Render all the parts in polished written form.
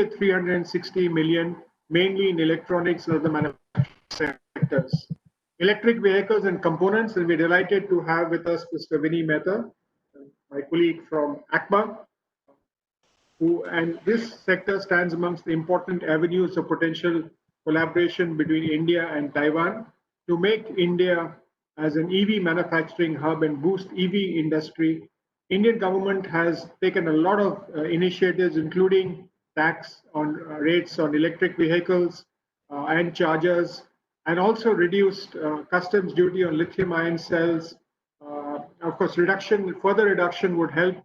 360 million, mainly in electronics and other manufacturing sectors. Electric vehicles and components, and we're delighted to have with us Mr. Vinny Mehta, my colleague from ACMA, and this sector stands amongst the important avenues of potential collaboration between India and Taiwan to make India as an EV manufacturing hub and boost EV industry. Indian government has taken a lot of initiatives, including tax on rates on electric vehicles and chargers, and also reduced customs duty on lithium-ion cells. Of course, further reduction would help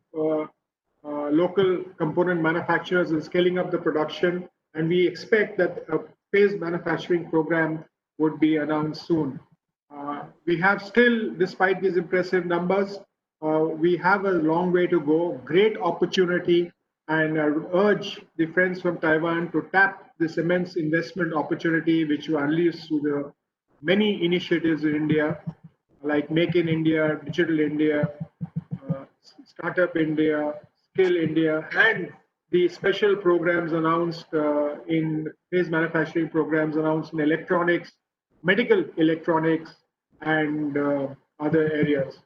local component manufacturers in scaling up the production, and we expect that a phased manufacturing program would be announced soon. We have still, despite these impressive numbers, we have a long way to go, great opportunity, and urge the friends from Taiwan to tap this immense investment opportunity which will unleash through the many initiatives in India, like Make in India, Digital India, Startup India, Skill India, and the special programs announced in phased manufacturing programs announced in electronics, medical electronics, and other areas.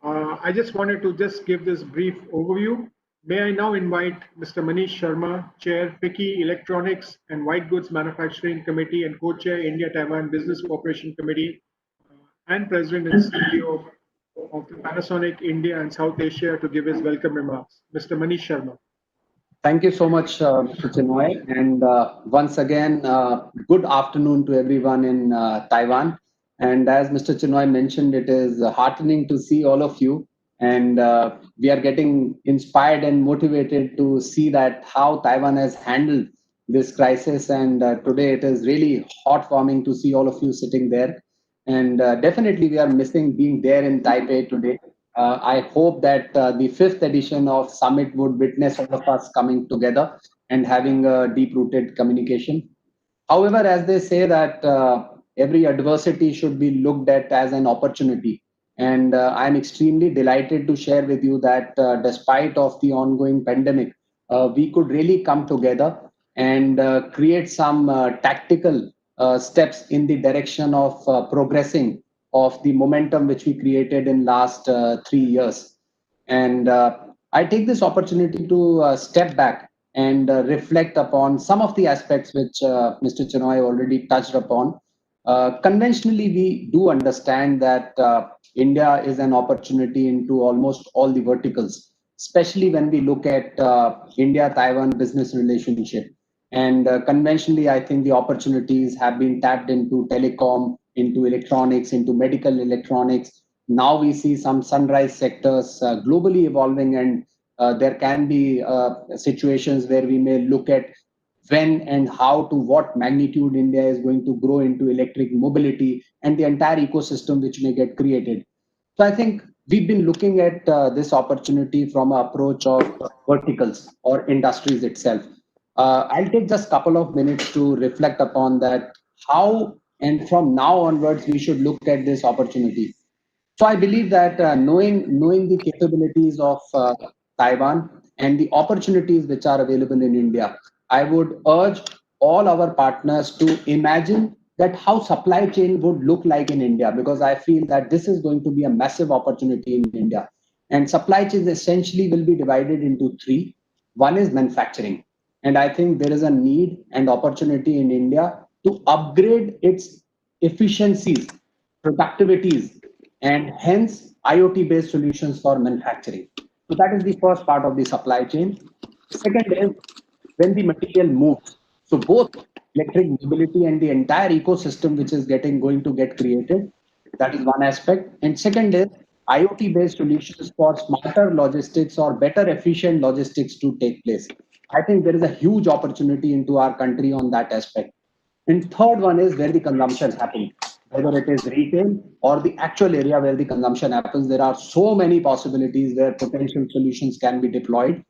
I just wanted to just give this brief overview. May I now invite Mr. Manish Sharma, Chair, FICCI Electronics and White Goods Manufacturing Committee and Co-Chair, India-Taiwan Business Cooperation Committee, and President and CEO of the Panasonic India and South Asia to give his welcome remarks. Mr. Manish Sharma. Thank you so much, Mr. Chinoy. And once again, good afternoon to everyone in Taiwan. And as Mr. Chinoy mentioned, it is heartening to see all of you. And we are getting inspired and motivated to see that how Taiwan has handled this crisis. And today it is really heartwarming to see all of you sitting there. And definitely we are missing being there in Taipei today. I hope that the fifth edition of Summit would witness all of us coming together and having a deep-rooted communication. However, as they say that every adversity should be looked at as an opportunity. And I'm extremely delighted to share with you that despite of the ongoing pandemic, we could really come together and create some tactical steps in the direction of progressing of the momentum which we created in last 3 years. And I take this opportunity to step back and reflect upon some of the aspects which Mr. Chinoy already touched upon. Conventionally, we do understand that India is an opportunity into almost all the verticals, especially when we look at India-Taiwan business relationship. And conventionally, I think the opportunities have been tapped into telecom, into electronics, into medical electronics. Now we see some sunrise sectors globally evolving, and there can be situations where we may look at when and how to what magnitude India is going to grow into electric mobility and the entire ecosystem which may get created. So I think we've been looking at this opportunity from an approach of verticals or industries itself. I'll take just a couple of minutes to reflect upon that, how and from now onwards we should look at this opportunity. So I believe that knowing the capabilities of Taiwan and the opportunities which are available in India, I would urge all our partners to imagine that how supply chain would look like in India, because I feel that this is going to be a massive opportunity in India. And supply chains essentially will be divided into three. One is manufacturing. And I think there is a need and opportunity in India to upgrade its efficiencies, productivities, and hence IoT-based solutions for manufacturing. So that is the first part of the supply chain. Second is when the material moves. So both electric mobility and the entire ecosystem which is going to get created. That is one aspect. And second is IoT-based solutions for smarter logistics or better efficient logistics to take place. I think there is a huge opportunity into our country on that aspect. And third one is where the consumption happens, whether it is retail or the actual area where the consumption happens. There are so many possibilities where potential solutions can be deployed.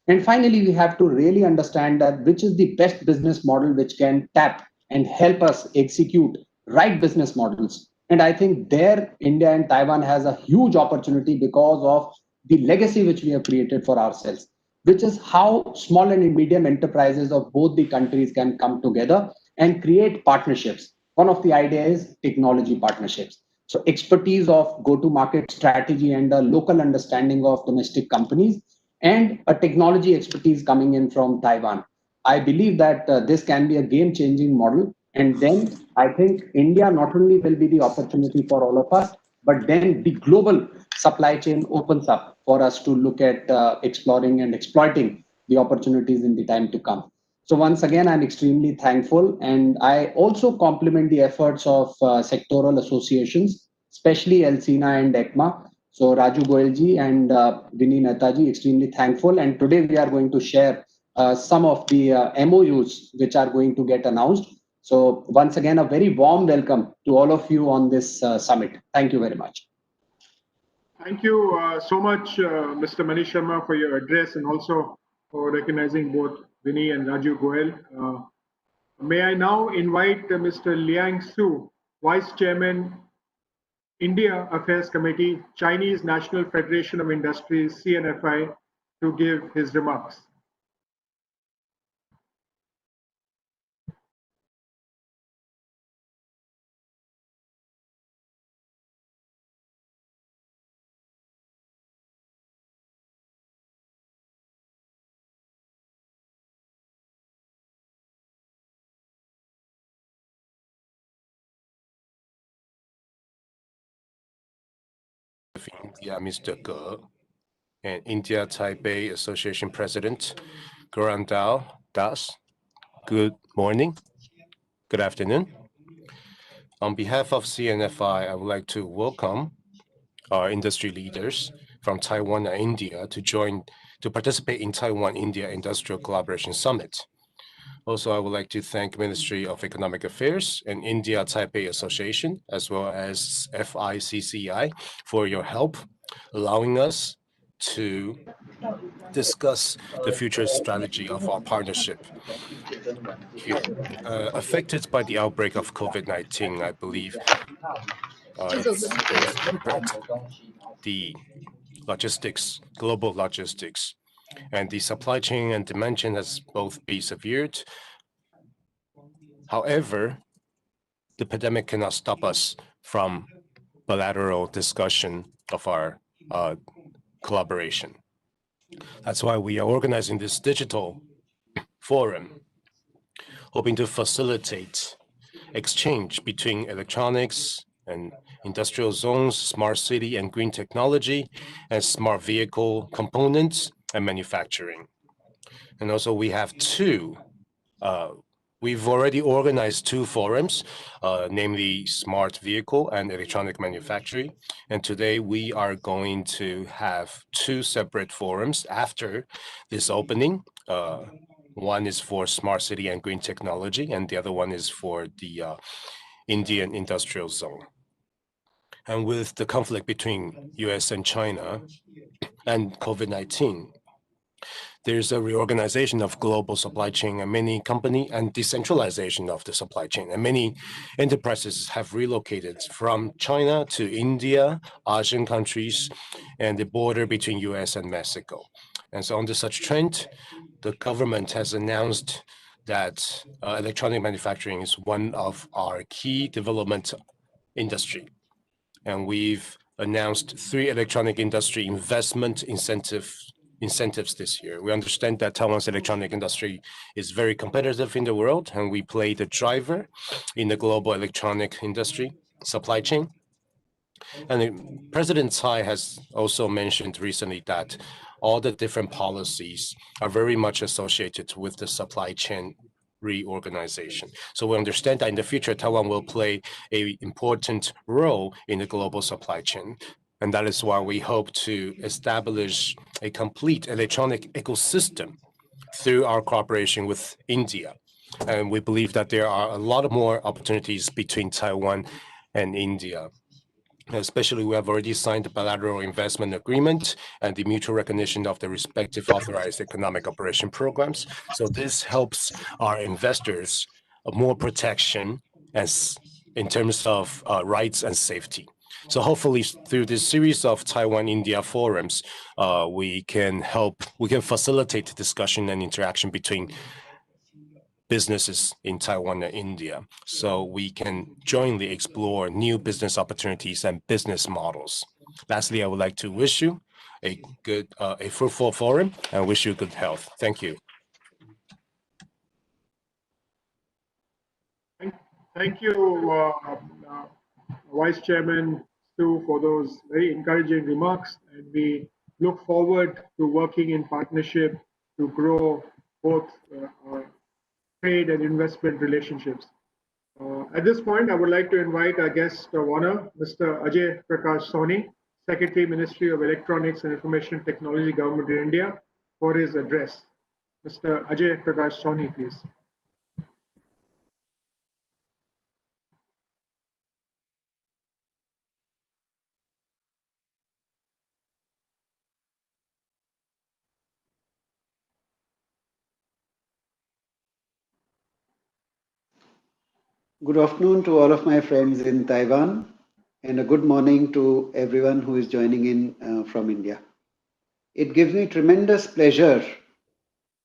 And finally, we have to really understand that which is the best business model which can tap and help us execute right business models. And I think there, India and Taiwan has a huge opportunity because of the legacy which we have created for ourselves. which is how small and medium enterprises of both the countries can come together and create partnerships. One of the ideas is technology partnerships. So expertise of go-to-market strategy and a local understanding of domestic companies and a technology expertise coming in from Taiwan. I believe that this can be a game-changing model. And then I think India not only will be the opportunity for all of us, but then the global supply chain opens up for us to look at exploring and exploiting the opportunities in the time to come. So once again, I'm extremely thankful, and I also compliment the efforts of sectoral associations, especially Elsina and ECMA. So Raju Goyalji and Vinny Netaji, extremely thankful. And today we are going to share some of the MOUs which are going to get announced. So once again, a very warm welcome to all of you on this summit. Thank you very much. Thank you so much, Mr. Manish Sharma, for your address and also for recognizing both Vinny and Raju Goel. May I now invite Mr. Liang Su, Vice Chairman, India Affairs Committee, Chinese National Federation of Industries, CNFI, to give his remarks. Of India, Mr. Ge, and India-Taipei Association President, Gorandao Das. Good morning, good afternoon. On behalf of CNFI, I would like to welcome our industry leaders from Taiwan and India to participate in Taiwan-India Industrial Collaboration Summit. Also, I would like to thank Ministry of Economic Affairs and India-Taipei Association, as well as FICCI, for your help, allowing us to discuss the future strategy of our partnership here. Affected by the outbreak of COVID-19, I believe it's hampered the logistics, global logistics, and the supply chain and demand chain has both been severed. However, the pandemic cannot stop us from bilateral discussion of our collaboration. That's why we are organizing this digital forum, hoping to facilitate exchange between electronics and industrial zones, smart city and green technology, and smart vehicle components and manufacturing. And also we have we've already organized two forums, namely smart vehicle and electronic manufacturing. And today we are going to have two separate forums after this opening. One is for smart city and green technology, and the other one is for the Indian industrial zone. And with the conflict between US and China and COVID-19, there's a reorganization of global supply chain and many company and decentralization of the supply chain. And many enterprises have relocated from China to India, Asian countries, and the border between US and Mexico. And so under such trend, the government has announced that electronic manufacturing is one of our key development industry. And we've announced 3 electronic industry investment incentives this year. We understand that Taiwan's electronic industry is very competitive in the world, and we play the driver in the global electronic industry supply chain. And President Tsai has also mentioned recently that all the different policies are very much associated with the supply chain reorganization. So we understand that in the future, Taiwan will play an important role in the global supply chain. And that is why we hope to establish a complete electronic ecosystem through our cooperation with India. And we believe that there are a lot of more opportunities between Taiwan and India. Especially, we have already signed the bilateral investment agreement and the mutual recognition of the respective authorized economic operation programs. So this helps our investors more protection as in terms of rights and safety. So hopefully through this series of Taiwan-India forums, we can facilitate discussion and interaction between businesses in Taiwan and India, so we can jointly explore new business opportunities and business models. Lastly, I would like to wish you a fruitful forum and wish you good health. Thank you. Thank you, Vice Chairman Stu, for those very encouraging remarks. And we look forward to working in partnership to grow both trade and investment relationships. At this point, I would like to invite our guest of honor, Mr. Ajay Prakash Soni, Secretary, Ministry of Electronics and Information Technology, Government of India, for his address. Mr. Ajay Prakash Soni, please. Good afternoon to all of my friends in Taiwan, and a good morning to everyone who is joining in from India. It gives me tremendous pleasure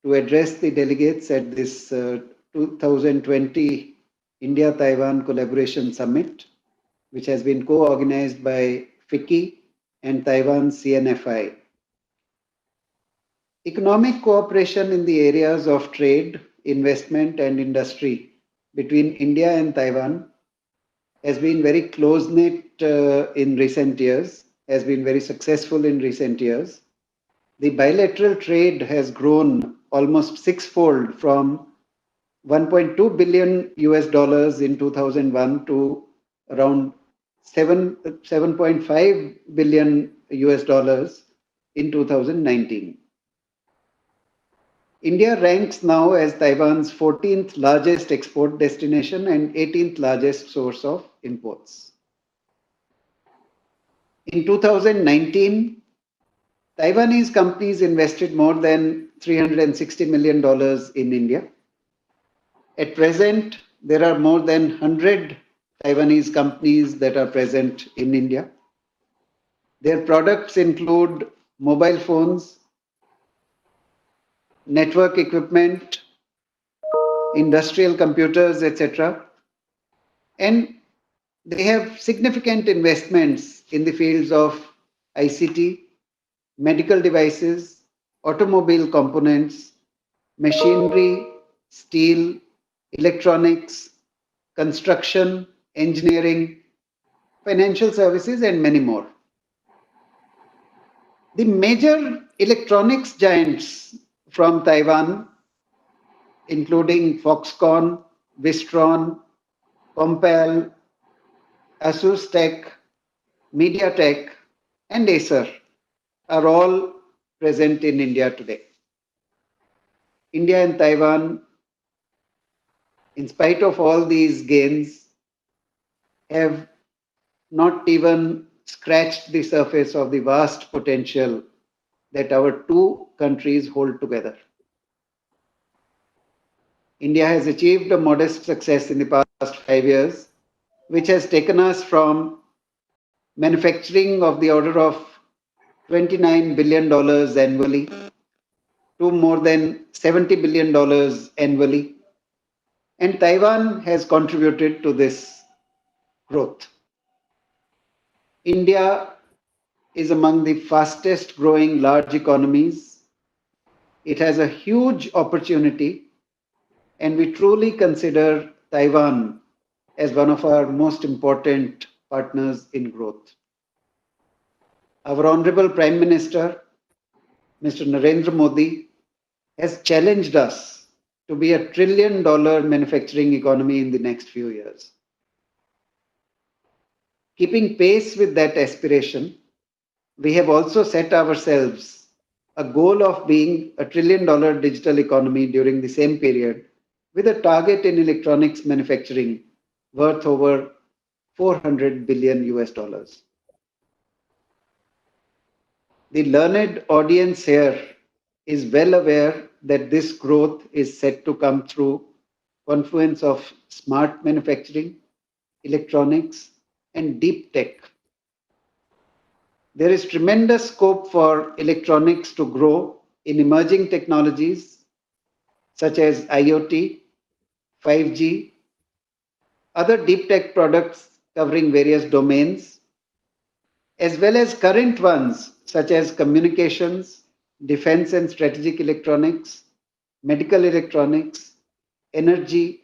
to address the delegates at this 2020 India-Taiwan Collaboration Summit, which has been co-organized by FICCI and Taiwan CNFI. Economic cooperation in the areas of trade, investment, and industry between India and Taiwan has been very close-knit in recent years, has been very successful in recent years. The bilateral trade has grown almost sixfold from 1.2 billion US dollars in 2001 to around 7.5 billion US dollars in 2019. India ranks now as Taiwan's 14th largest export destination and 18th largest source of imports. In 2019, Taiwanese companies invested more than $360 million in India. At present, there are more than 100 Taiwanese companies that are present in India. Their products include mobile phones, network equipment, industrial computers, etc. And they have significant investments in the fields of ICT, medical devices, automobile components, machinery, steel, electronics, construction, engineering, financial services, and many more. The major electronics giants from Taiwan, including Foxconn, Wistron, Compal, Asus Tech, MediaTek, and Acer, are all present in India today. India and Taiwan, in spite of all these gains, have not even scratched the surface of the vast potential that our two countries hold together. India has achieved a modest success in the past 5 years, which has taken us from manufacturing of the order of $29 billion annually to more than $70 billion annually. And Taiwan has contributed to this growth. India is among the fastest growing large economies. It has a huge opportunity, and we truly consider Taiwan as one of our most important partners in growth. Our Honorable Prime Minister, Mr. Narendra Modi, has challenged us to be a $1 trillion manufacturing economy in the next few years. Keeping pace with that aspiration, we have also set ourselves a goal of being a $1 trillion digital economy during the same period, with a target in electronics manufacturing worth over 400 billion US dollars. The learned audience here is well aware that this growth is set to come through confluence of smart manufacturing, electronics, and deep tech There is tremendous scope for electronics to grow in emerging technologies such as IoT, 5G, other deep tech products covering various domains, as well as current ones such as communications, defense and strategic electronics, medical electronics, energy,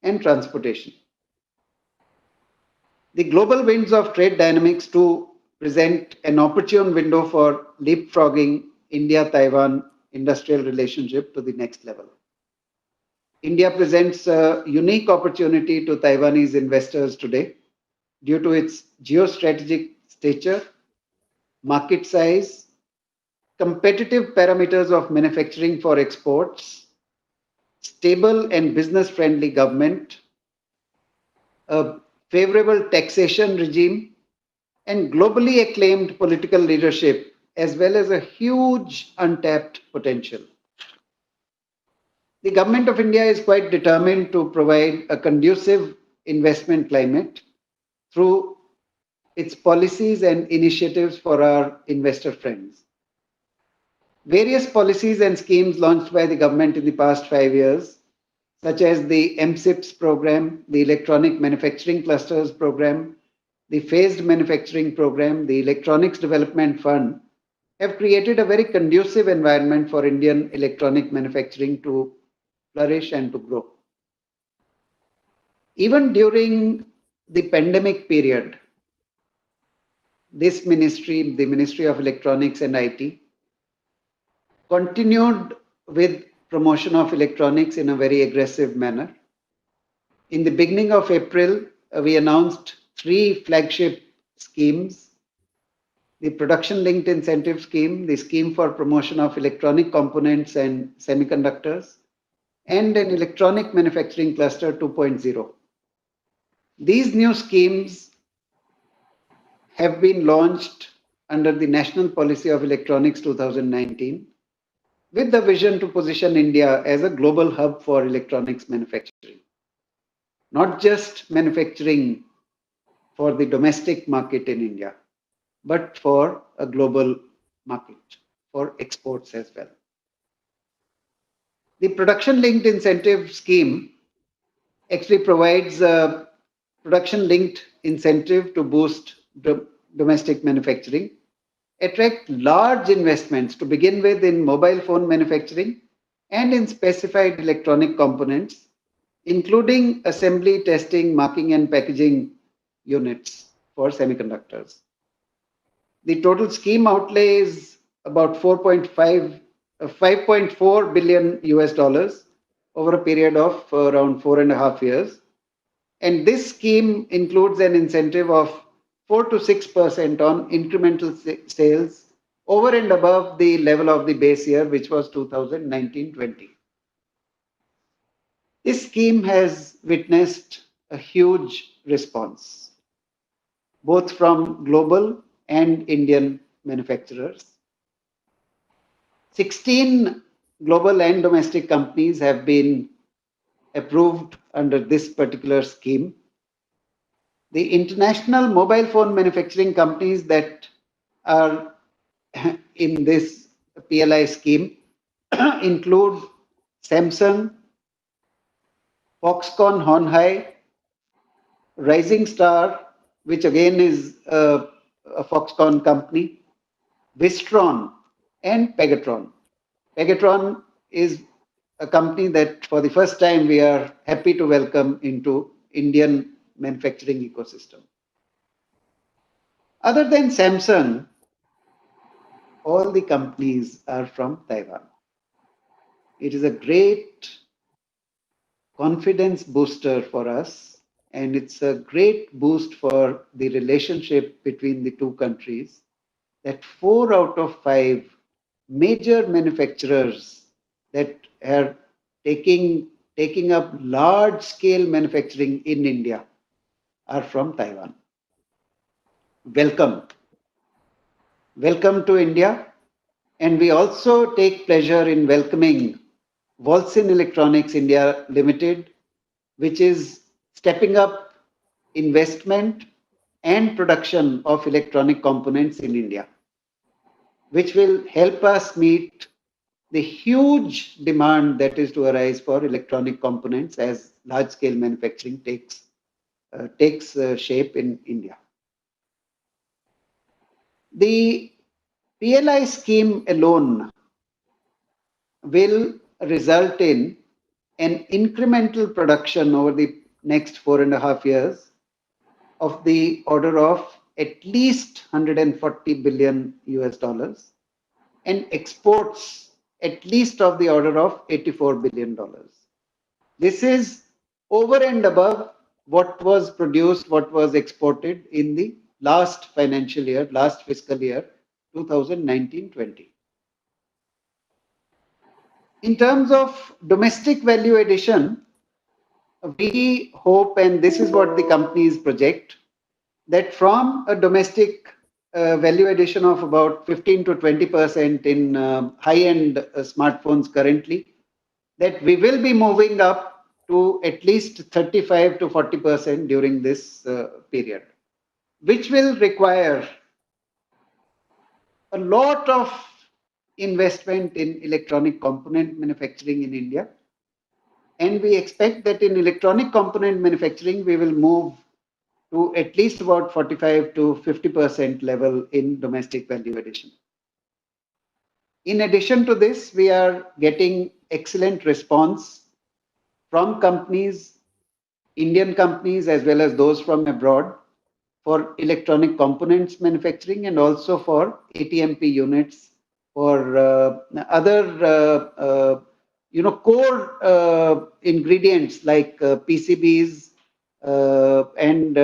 and transportation. The global winds of trade dynamics too present an opportune window for leapfrogging India-Taiwan industrial relationship to the next level. India presents a unique opportunity to Taiwanese investors today due to its geostrategic stature, market size, competitive parameters of manufacturing for exports, stable and business-friendly government, a favorable taxation regime, and globally acclaimed political leadership, as well as a huge untapped potential. The Government of India is quite determined to provide a conducive investment climate through its policies and initiatives for our investor friends. Various policies and schemes launched by the government in the past 5 years, such as the MSIPS program, the Electronic Manufacturing Clusters program, the Phased Manufacturing program, the Electronics Development Fund, have created a very conducive environment for Indian electronic manufacturing to flourish and to grow. Even during the pandemic period, this ministry, the Ministry of Electronics and IT, continued with promotion of electronics in a very aggressive manner. In the beginning of April, we announced 3 flagship schemes: the Production Linked Incentive Scheme, the Scheme for Promotion of Electronic Components and Semiconductors, and an Electronic Manufacturing Cluster 2.0. These new schemes have been launched under the National Policy of Electronics 2019 with the vision to position India as a global hub for electronics manufacturing. Not just manufacturing for the domestic market in India, but for a global market, for exports as well. The Production Linked Incentive Scheme actually provides a production linked incentive to boost domestic manufacturing, attract large investments to begin with in mobile phone manufacturing and in specified electronic components, including assembly, testing, marking, and packaging units for semiconductors. The total scheme outlay is about 5.4 billion US dollars over a period of around 4.5 years. And this scheme includes an incentive of 4 to 6% on incremental sales over and above the level of the base year, which was 2019-20. This scheme has witnessed a huge response, both from global and Indian manufacturers. 16 global and domestic companies have been approved under this particular scheme. The international mobile phone manufacturing companies that are in this PLI scheme include Samsung, Foxconn Honhai, Rising Star, which again is a Foxconn company, Wistron, and Pegatron. Pegatron is a company that for the first time we are happy to welcome into Indian manufacturing ecosystem. Other than Samsung, all the companies are from Taiwan. It is a great confidence booster for us, and it's a great boost for the relationship between the two countries that 4 out of 5 major manufacturers that are taking up large scale manufacturing in India are from Taiwan. Welcome. Welcome to India. And we also take pleasure in welcoming Volsin Electronics India Limited, which is stepping up investment and production of electronic components in India, which will help us meet the huge demand that is to arise for electronic components as large-scale manufacturing takes shape in India. The PLI scheme alone will result in an incremental production over the next 4.5 years of the order of at least 140 billion US dollars and exports at least of the order of $84 billion. This is over and above what was produced, what was exported in the last financial year, last fiscal year, 2019-20. In terms of domestic value addition, we hope, and this is what the companies project, that from a domestic value addition of about 15 to 20% in high-end smartphones currently, that we will be moving up to at least 35 to 40% during this period, which will require a lot of investment in electronic component manufacturing in India. And we expect that in electronic component manufacturing, we will move to at least about 45 to 50% level in domestic value addition. In addition to this, we are getting excellent response from companies, Indian companies, as well as those from abroad, for electronic components manufacturing and also for ATMP units, for other core ingredients like PCBs and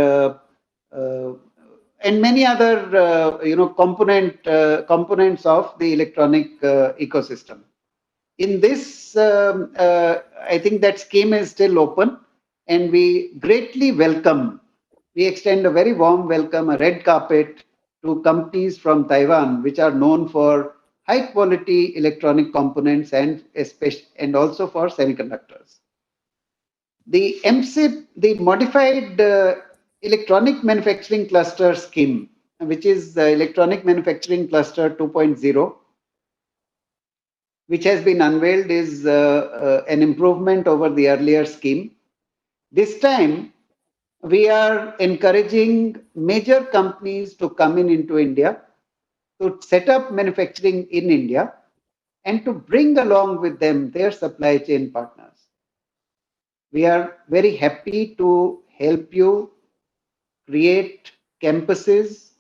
many other components of the electronic ecosystem. In this, I think that scheme is still open, and we greatly welcome. We extend a very warm welcome, a red carpet, to companies from Taiwan, which are known for high quality electronic components and also for semiconductors. The MSIP, the Modified Electronic Manufacturing Cluster Scheme, which is the Electronic Manufacturing Cluster 2.0, which has been unveiled, is an improvement over the earlier scheme. This time, we are encouraging major companies to come into India, to set up manufacturing in India, and to bring along with them their supply chain partners. We are very happy to help you create campuses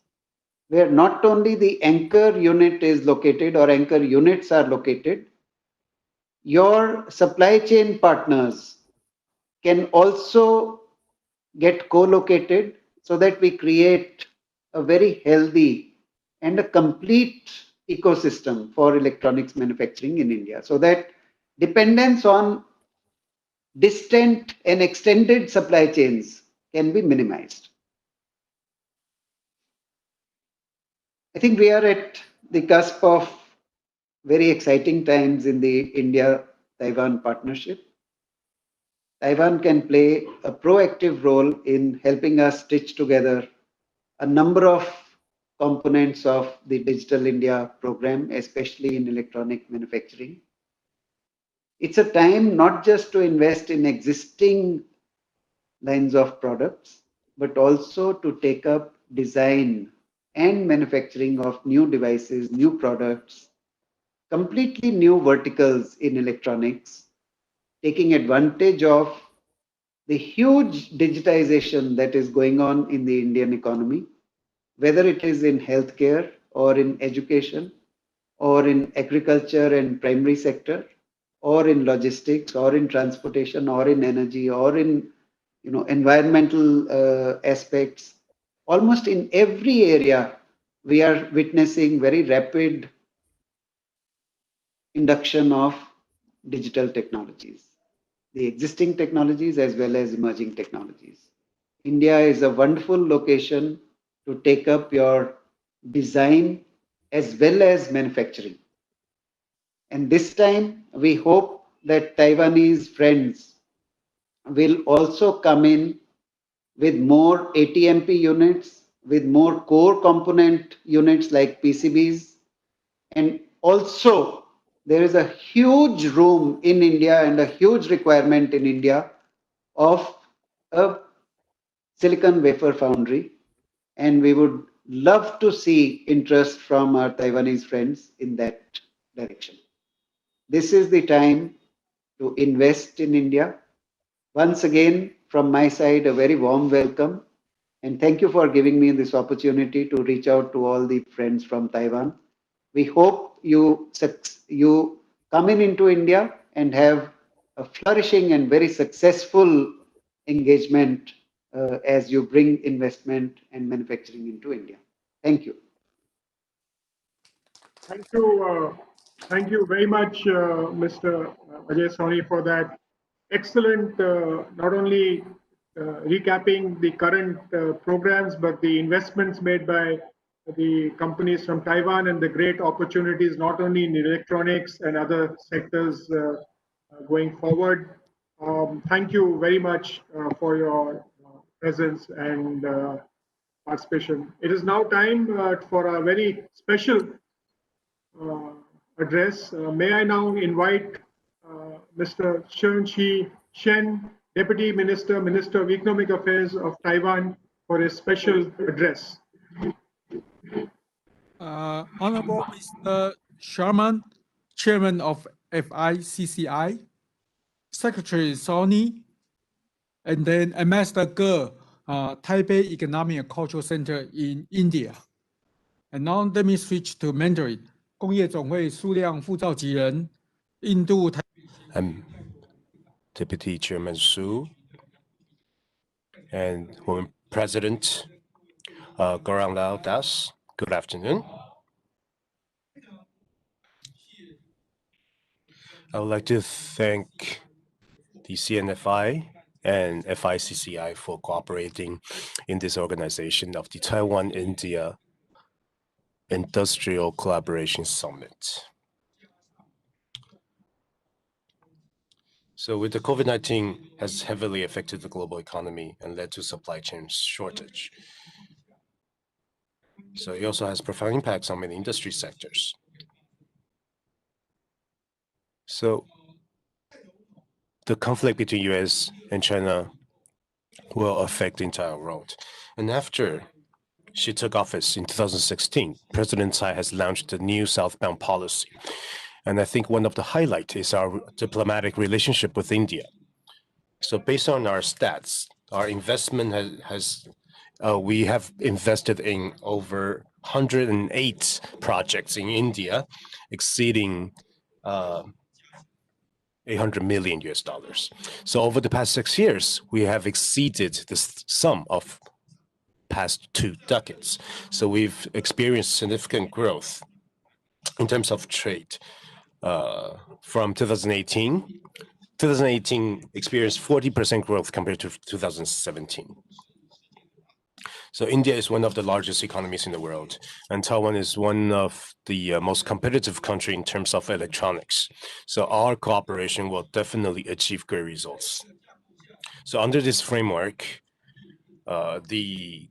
where not only the anchor unit is located or anchor units are located, your supply chain partners can also get co-located so that we create a very healthy and a complete ecosystem for electronics manufacturing in India, so that dependence on distant and extended supply chains can be minimized. I think we are at the cusp of very exciting times in the India-Taiwan partnership. Taiwan can play a proactive role in helping us stitch together a number of components of the Digital India program, especially in electronic manufacturing. It's a time not just to invest in existing lines of products, but also to take up design and manufacturing of new devices, new products, completely new verticals in electronics, taking advantage of the huge digitization that is going on in the Indian economy, whether it is in healthcare or in education or in agriculture and primary sector or in logistics or in transportation or in energy or in environmental aspects. Almost in every area, we are witnessing very rapid induction of digital technologies, the existing technologies as well as emerging technologies. India is a wonderful location to take up your design as well as manufacturing. And this time, we hope that Taiwanese friends will also come in with more ATMP units, with more core component units like PCBs. And also, there is a huge room in India and a huge requirement in India of a silicon wafer foundry. And we would love to see interest from our Taiwanese friends in that direction. This is the time to invest in India. Once again, from my side, a very warm welcome. And thank you for giving me this opportunity to reach out to all the friends from Taiwan. We hope you come into India and have a flourishing and very successful engagement as you bring investment and manufacturing into India. Thank you. Thank you very much, Mr. Ajay Soni, for that excellent, not only recapping the current programs, but the investments made by the companies from Taiwan and the great opportunities, not only in electronics and other sectors going forward. Thank you very much for your presence and participation. It is now time for a very special address. May I now invite Mr. Chen Shen, Deputy Minister, Minister of Economic Affairs of Taiwan, for his special address. Honorable Mr. Sharman, Chairman of FICCI, Secretary Sony, and then Ambassador Ge, Taipei Economic and Cultural Center in India. And now let me switch to Mandarin. 工业总会数量副召集人，印度台。I'm Deputy Chairman Su and Women President Gaurang Lao Das. Good afternoon. I would like to thank the CNFI and FICCI for cooperating in this organization of the Taiwan-India Industrial Collaboration Summit. So with the COVID-19 has heavily affected the global economy and led to supply chain shortage. So it also has profound impacts on many industry sectors. So the conflict between US and China will affect the entire world. And after she took office in 2016, President Tsai has launched a new southbound policy. And I think one of the highlights is our diplomatic relationship with India. So based on our stats, our investment we have invested in over 108 projects in India, exceeding 800 million US dollars. So over the past 6 years, we have exceeded this sum of past 2 decades. So we've experienced significant growth in terms of trade. From 2018, 2018 experienced 40% growth compared to 2017. So India is one of the largest economies in the world, and Taiwan is one of the most competitive country in terms of electronics. So our cooperation will definitely achieve great results. So under this framework, the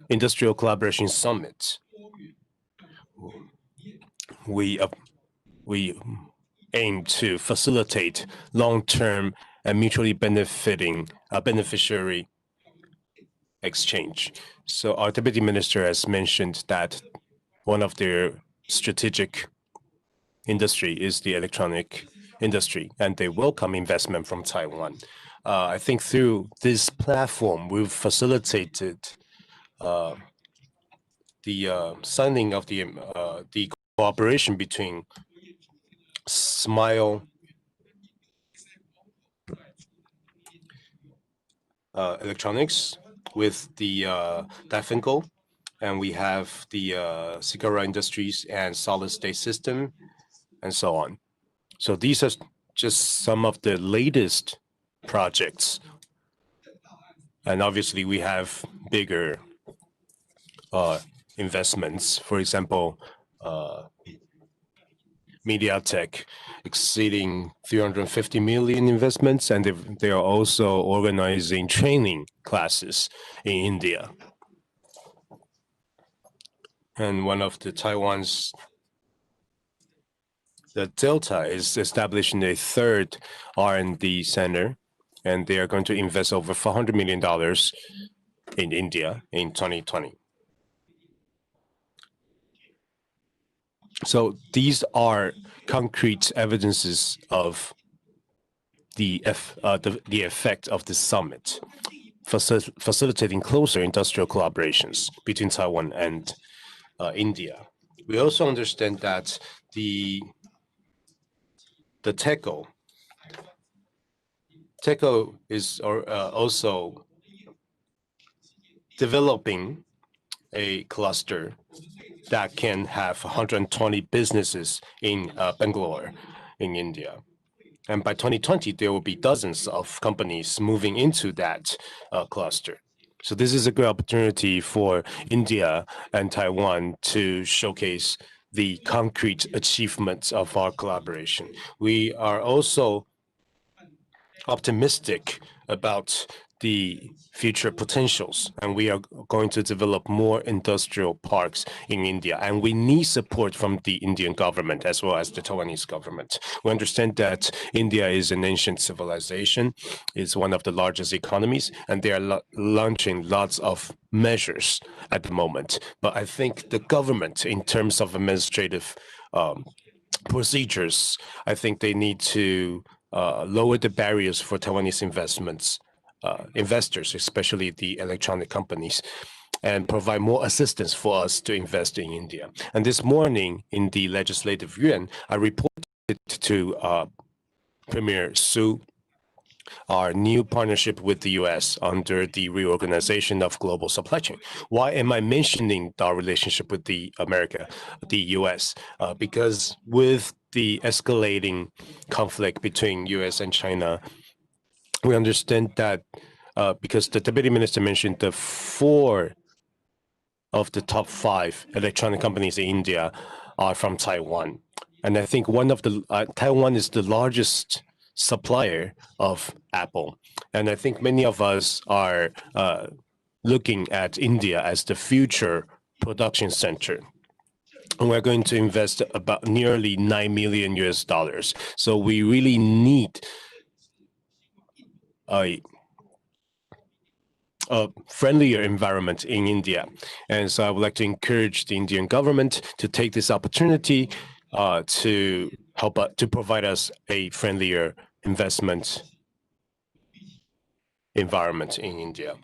Industrial Collaboration Summit, we aim to facilitate long-term and mutually beneficiary exchange. So our Deputy Minister has mentioned that one of their strategic industry is the electronic industry, and they welcome investment from Taiwan. I think through this platform, we've facilitated the signing of the cooperation between Smile Electronics with the Dafenco, and we have the Sigara Industries and Solid State System, and so on. So these are just some of the latest projects. And obviously we have bigger investments. For example, MediaTek exceeding 350 million investments, and they are also organizing training classes in India. And one of the Taiwan's, the Delta, is establishing a third R&D center, and they are going to invest over $400 million in India in 2020. So these are concrete evidences of the effect of the summit, facilitating closer industrial collaborations between Taiwan and India. We also understand that the TECO is also developing a cluster that can have 120 businesses in Bangalore, in India. And by 2020, there will be dozens of companies moving into that cluster. So this is a good opportunity for India and Taiwan to showcase the concrete achievements of our collaboration. We are also optimistic about the future potentials, and we are going to develop more industrial parks in India, and we need support from the Indian government as well as the Taiwanese government. We understand that India is an ancient civilization, it's one of the largest economies, and they are launching lots of measures at the moment. But I think the government, in terms of administrative procedures, I think they need to lower the barriers for Taiwanese investors, especially the electronic companies, and provide more assistance for us to invest in India. And this morning in the Legislative Yuan, I reported to Premier Su our new partnership with the US under the reorganization of global supply chain. Why am I mentioning our relationship with the US? Because with the escalating conflict between US and China, we understand that because the Deputy Minister mentioned the 4 of the top 5 electronic companies in India are from Taiwan. And I think one of the Taiwan is the largest supplier of Apple. And I think many of us are looking at India as the future production center. And we're going to invest about nearly $9 million US. So we really need a friendlier environment in India. And so I would like to encourage the Indian government to take this opportunity to help to provide us a friendlier investment environment in India.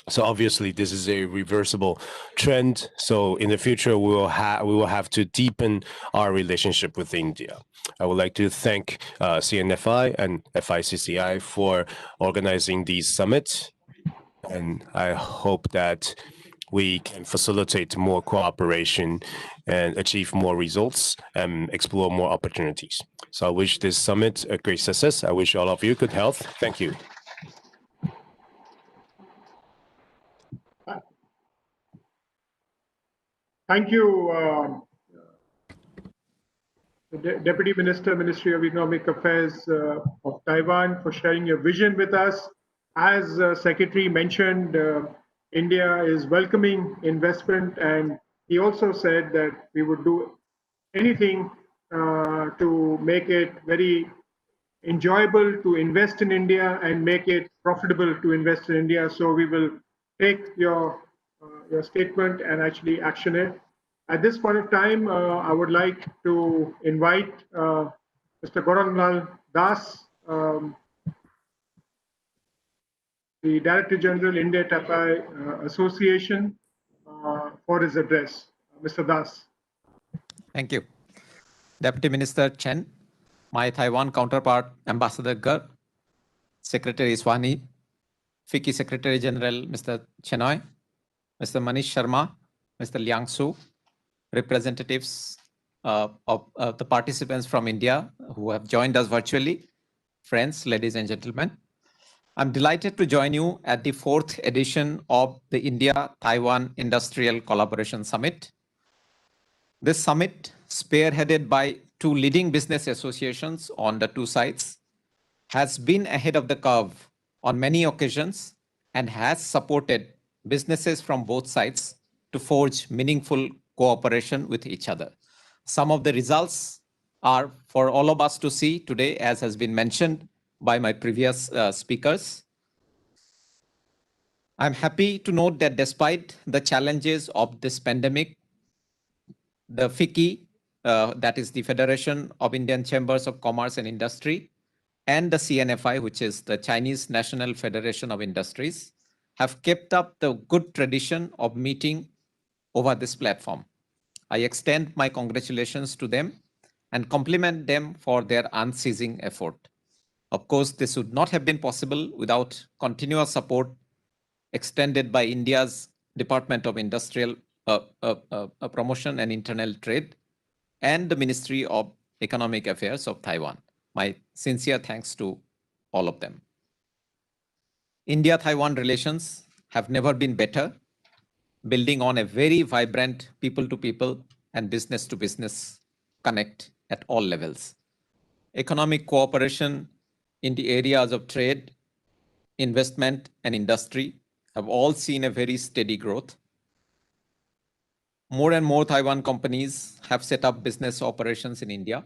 So obviously this is a reversible trend. So in the future we will have to deepen our relationship with India. I would like to thank CNFI and FICCI for organizing these summits, and I hope that we can facilitate more cooperation and achieve more results and explore more opportunities. So I wish this summit a great success. I wish all of you good health. Thank you. Thank you, Deputy Minister, Ministry of Economic Affairs of Taiwan, for sharing your vision with us. As Secretary mentioned, India is welcoming investment, and he also said that we would do anything to make it very enjoyable to invest in India and make it profitable to invest in India. So we will take your statement and actually action it. At this point of time, I would like to invite Mr. Goranlal Das, the Director General, India-Taiwan Association, for his address. Mr. Das. Thank you. Deputy Minister Chen, my Taiwan counterpart, Ambassador Gar, Secretary Swani, FICCI Secretary General, Mr. Chenoy, Mr. Manish Sharma, Mr. Liang Su, representatives of the participants from India who have joined us virtually, friends, ladies and gentlemen. I'm delighted to join you at the 4th edition of the India-Taiwan Industrial Collaboration Summit. This summit, spearheaded by 2 leading business associations on the 2 sides, has been ahead of the curve on many occasions and has supported businesses from both sides to forge meaningful cooperation with each other. Some of the results are for all of us to see today, as has been mentioned by my previous speakers. I'm happy to note that despite the challenges of this pandemic, the FICCI, that is the Federation of Indian Chambers of Commerce and Industry, and the CNFI, which is the Chinese National Federation of Industries, have kept up the good tradition of meeting over this platform. I extend my congratulations to them and compliment them for their unceasing effort. Of course, this would not have been possible without continuous support extended by India's Department of Industrial Promotion and Internal Trade and the Ministry of Economic Affairs of Taiwan. My sincere thanks to all of them. India-Taiwan relations have never been better, building on a very vibrant people-to-people and business-to-business connect at all levels. Economic cooperation in the areas of trade, investment, and industry have all seen a very steady growth. More and more Taiwan companies have set up business operations in India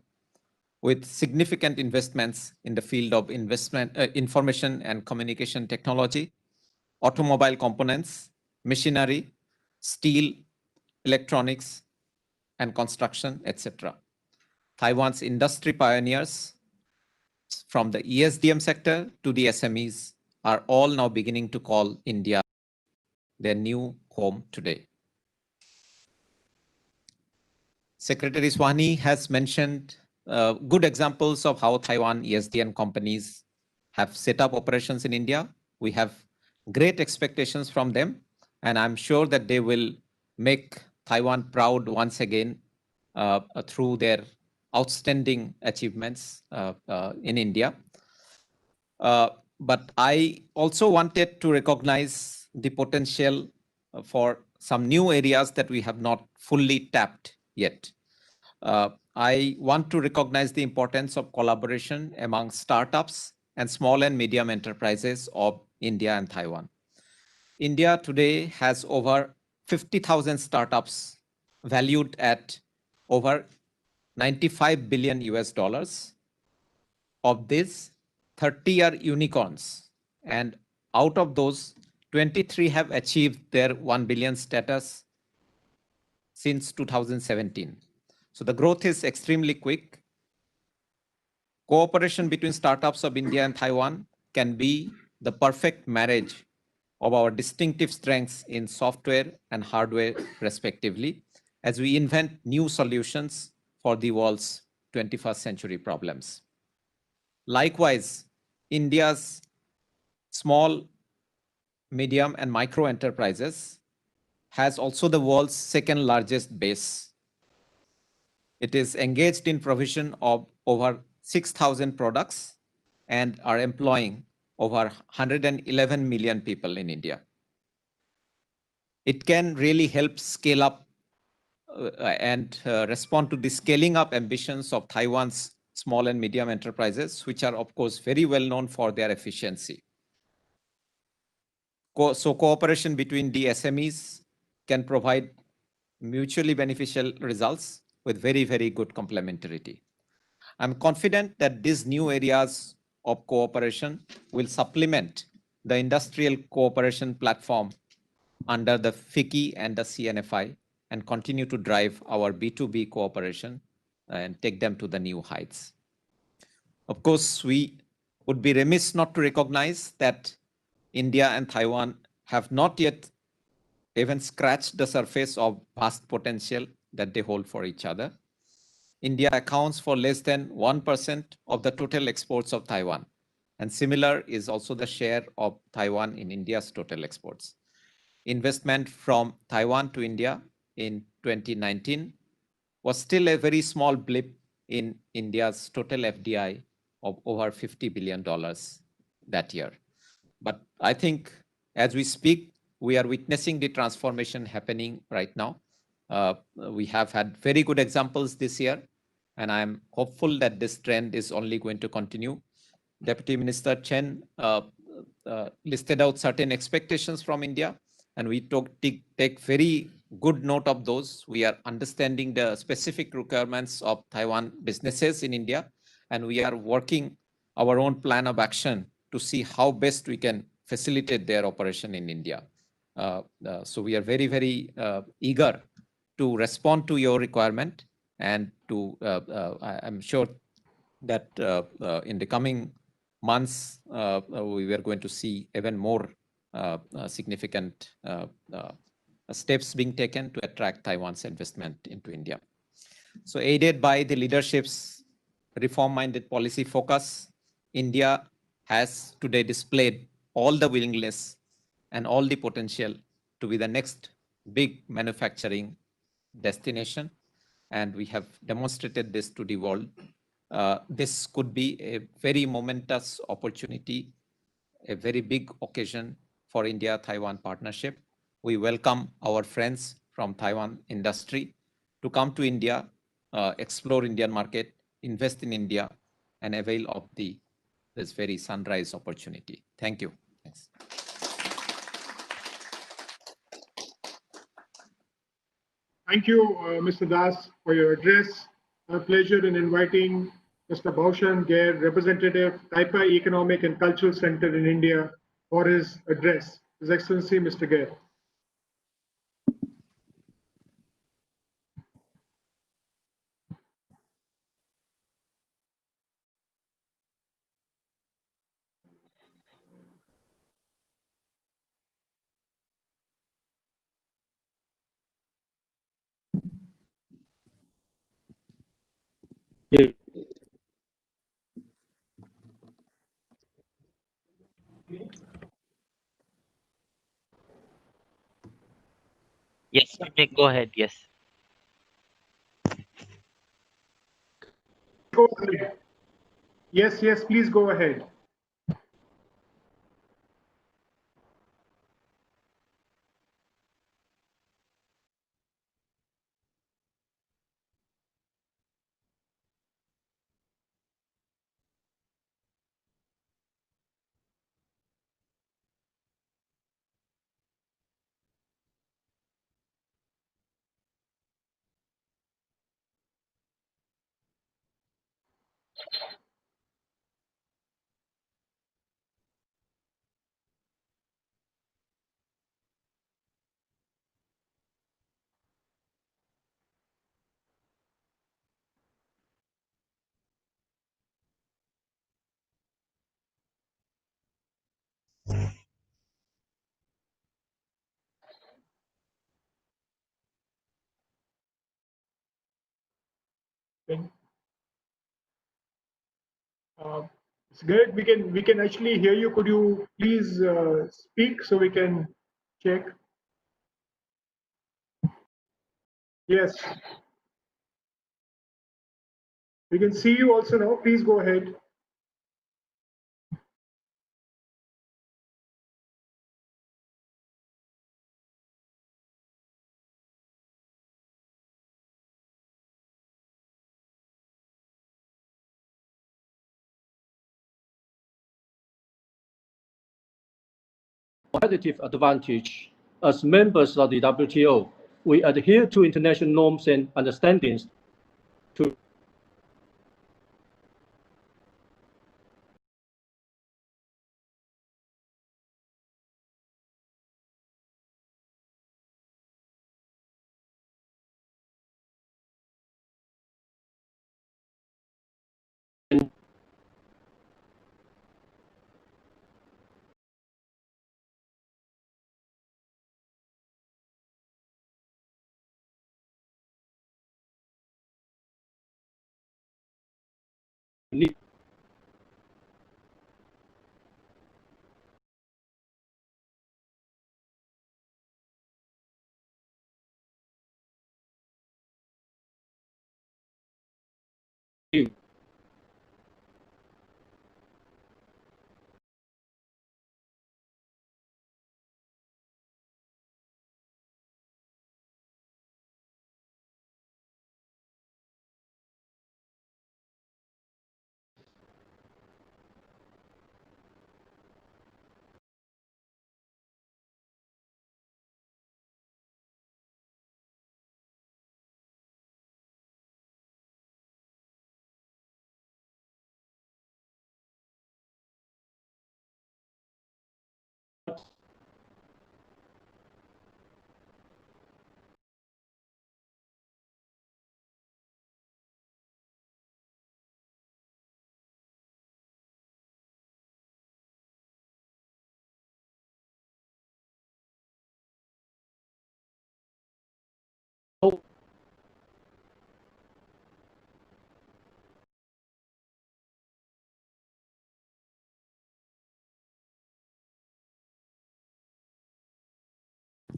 with significant investments in the field of information and communication technology, automobile components, machinery, steel, electronics, and construction, etc. Taiwan's industry pioneers, from the ESDM sector to the SMEs, are all now beginning to call India their new home today. Secretary Swani has mentioned good examples of how Taiwan ESDN companies have set up operations in India. We have great expectations from them, and I'm sure that they will make Taiwan proud once again through their outstanding achievements in India. But I also wanted to recognize the potential for some new areas that we have not fully tapped yet. I want to recognize the importance of collaboration among startups and small and medium enterprises of India and Taiwan. India today has over 50,000 startups valued at over 95 billion US dollars. Of this, 30 are unicorns, and out of those, 23 have achieved their 1 billion status since 2017. So the growth is extremely quick. Cooperation between startups of India and Taiwan can be the perfect marriage of our distinctive strengths in software and hardware, respectively, as we invent new solutions for the world's 21st century problems. Likewise, India's small, medium, and micro enterprises has also the world's second largest base. It is engaged in provision of over 6,000 products and are employing over 111 million people in India. It can really help scale up and respond to the scaling up ambitions of Taiwan's small and medium enterprises, which are, of course, very well known for their efficiency. So cooperation between the SMEs can provide mutually beneficial results with very, very good complementarity. I'm confident that these new areas of cooperation will supplement the industrial cooperation platform under the FICCI and the CNFI and continue to drive our B2B cooperation and take them to the new heights. Of course, we would be remiss not to recognize that India and Taiwan have not yet even scratched the surface of vast potential that they hold for each other. India accounts for less than 1% of the total exports of Taiwan. And similar is also the share of Taiwan in India's total exports. Investment from Taiwan to India in 2019 was still a very small blip in India's total FDI of over $50 billion that year. But I think as we speak, we are witnessing the transformation happening right now. We have had very good examples this year, and I'm hopeful that this trend is only going to continue. Deputy Minister Chen listed out certain expectations from India, and we take very good note of those. We are understanding the specific requirements of Taiwan businesses in India, and we are working our own plan of action to see how best we can facilitate their operation in India. So we are very, very eager to respond to your requirement, and to I'm sure that in the coming months we are going to see even more significant steps being taken to attract Taiwan's investment into India. So aided by the leadership's reform-minded policy focus, India has today displayed all the willingness and all the potential to be the next big manufacturing destination. And we have demonstrated this to the world. This could be a very momentous opportunity, a very big occasion for India-Taiwan partnership. We welcome our friends from Taiwan industry to come to India, explore Indian market, invest in India, and avail of this very sunrise opportunity. Thank you. Thanks. Thank you, Mr. Das, for your address. A pleasure in inviting Mr. Bhaushan Gair, representative, Taipei Economic and Cultural Center in India, for his address. His Excellency, Mr. Gair. Yes, you may go ahead. Yes. Go ahead. Yes, yes, please go ahead. Okay. It's great. We can actually hear you. Could you please speak so we can check? Yes. We can see you also now. Please go ahead. Competitive advantage. As members of the WTO, we adhere to international norms and understandings to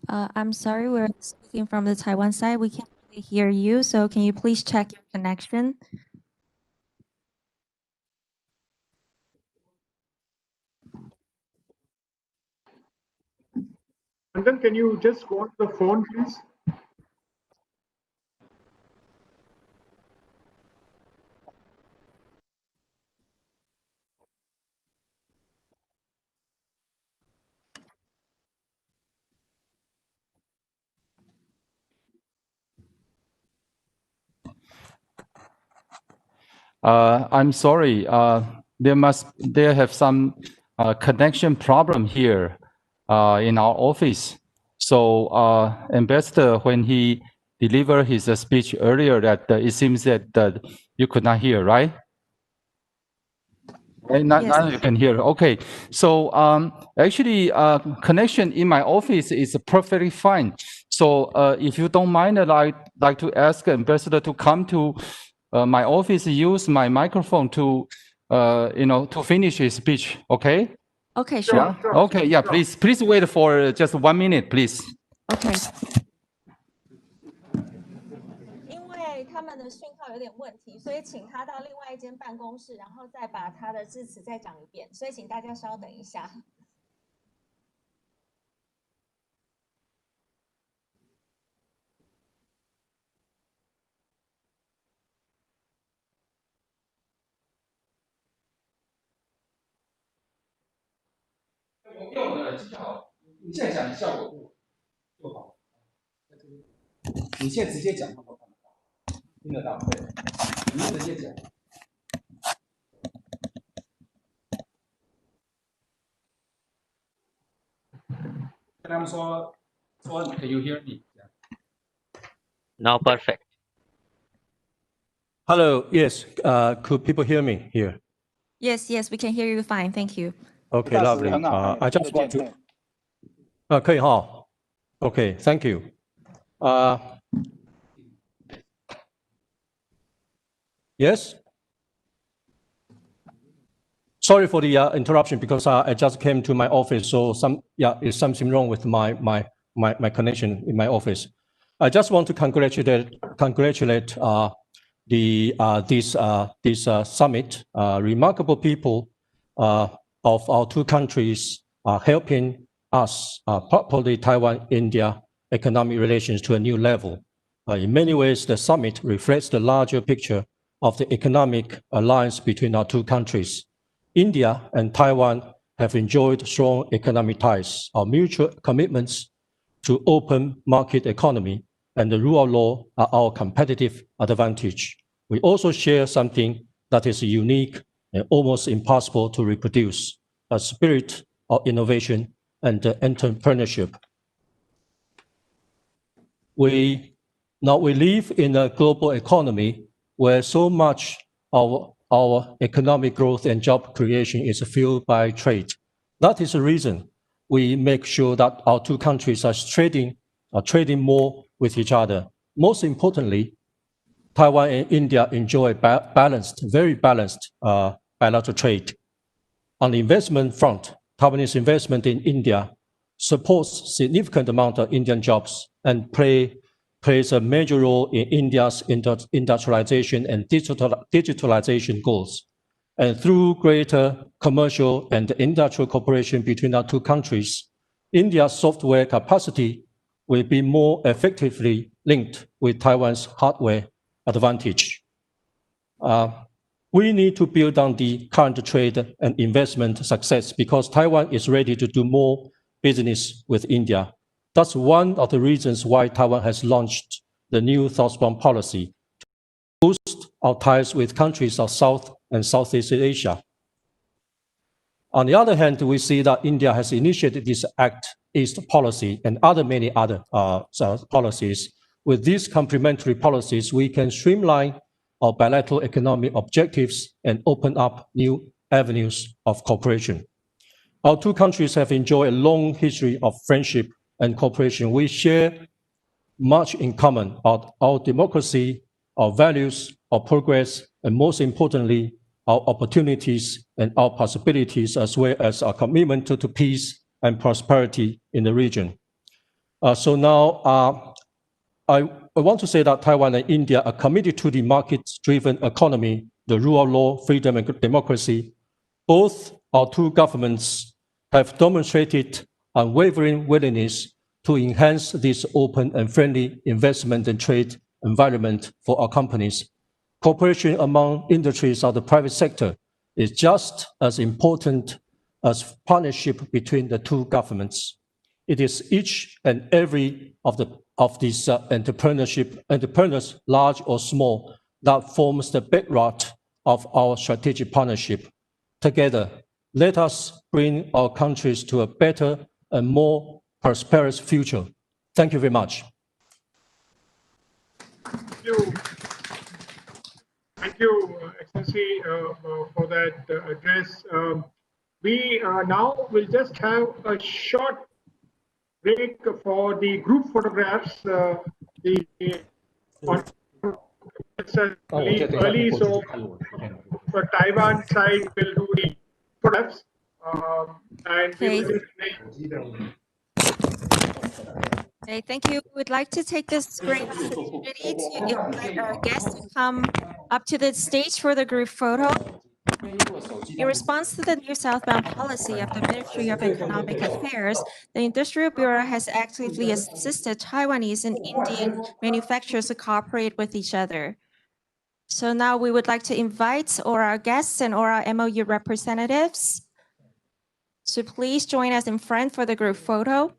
I'm sorry, we're speaking from the Taiwan side. We can't really hear you, so can you please check your connection? London, can you just go on the phone, please? I'm sorry. There have some connection problem here in our office. So Ambassador, when he delivered his speech earlier, that it seems that you could not hear, right? Right, now you can hear. Okay. So actually, connection in my office is perfectly fine. So if you don't mind, I'd like to ask Ambassador to come to my office, use my microphone to, to finish his speech. Okay? Okay, sure. Yeah. Okay. Yeah. Please wait for just 1 minute, please. Okay. 因为他们的讯号有点问题，所以请他到另外一间办公室，然后再把他的致辞再讲一遍。所以请大家稍等一下。用我的耳机就好，你现在讲效果就好。你现在直接讲，听得到，对，你直接讲。跟他们说，Can you hear me? Now perfect. Hello. Yes. Could people hear me here? Yes, yes, we can hear you fine. Thank you. Okay, lovely. I just want to. 可以哈。Okay, thank you. Yes. Sorry for the interruption because I just came to my office, so is something wrong with my connection in my office. I just want to congratulate this summit. Remarkable people of our two countries are helping us propel Taiwan-India economic relations to a new level. In many ways, the summit reflects the larger picture of the economic alliance between our two countries. India and Taiwan have enjoyed strong economic ties. Our mutual commitments to open market economy and the rule of law are our competitive advantage. We also share something that is unique and almost impossible to reproduce, a spirit of innovation and entrepreneurship. We live in a global economy where so much of our economic growth and job creation is fueled by trade. That is the reason we make sure that our two countries are trading more with each other. Most importantly, Taiwan and India enjoy very balanced bilateral trade. On the investment front, Taiwanese investment in India supports significant amount of Indian jobs and plays a major role in India's industrialization and digitalization goals. And through greater commercial and industrial cooperation between our two countries, India's software capacity will be more effectively linked with Taiwan's hardware advantage. We need to build on the current trade and investment success because Taiwan is ready to do more business with India. That's one of the reasons why Taiwan has launched the new southbound policy to boost our ties with countries of South and Southeast Asia. On the other hand, we see that India has initiated this Act East policy and many other policies. With these complementary policies, we can streamline our bilateral economic objectives and open up new avenues of cooperation. Our two countries have enjoyed a long history of friendship and cooperation. We share much in common: our democracy, our values, our progress, and most importantly, our opportunities and our possibilities, as well as our commitment to peace and prosperity in the region. So now I want to say that Taiwan and India are committed to the market-driven economy, the rule of law, freedom, and democracy. Both our two governments have demonstrated unwavering willingness to enhance this open and friendly investment and trade environment for our companies. Cooperation among industries of the private sector is just as important as partnership between the two governments. It is each and every of these entrepreneurs, large or small, that forms the bedrock of our strategic partnership. Together, let us bring our countries to a better and more prosperous future. Thank you very much. Thank you, Excellency, for that address. We now will just have a short break for the group photographs. Early, so for Taiwan side, we'll do the photographs, and we will just Okay, thank you. We'd like to take this great opportunity to invite our guests to come up to the stage for the group photo. In response to the new southbound policy of the Ministry of Economic Affairs, the Industrial Bureau has actively assisted Taiwanese and Indian manufacturers to cooperate with each other. So now we would like to invite all our guests and all our MOU representatives to please join us in front for the group photo.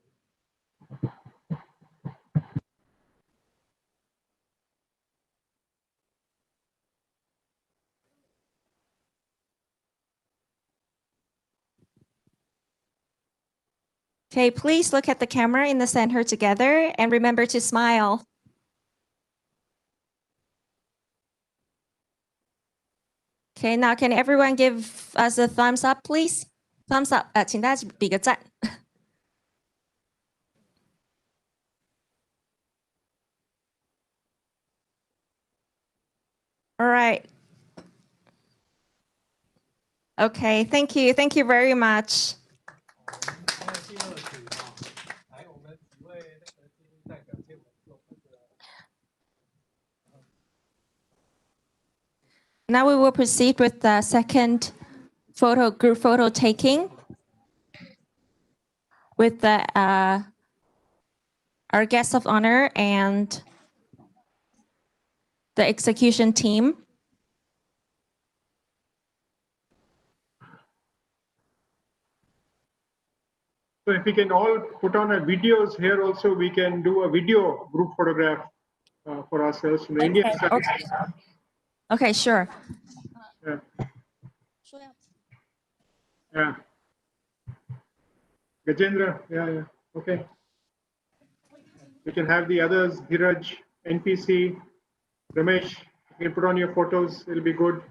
Okay, please look at the camera in the center together and remember to smile. Okay, now can everyone give us a thumbs up, please? Thumbs up， 请大家比个赞。All right. Okay, thank you very much. Now we will proceed with the second group photo taking with our guest of honor and the execution team. So if we can all put on our videos here also, we can do a video group photograph for ourselves from the Indian side. Okay. Okay, sure. Yeah. Yeah. Gajendra, yeah. Okay. We can have the others, Dhiraj, NPC, Ramesh. You can put on your photos, it'll be good.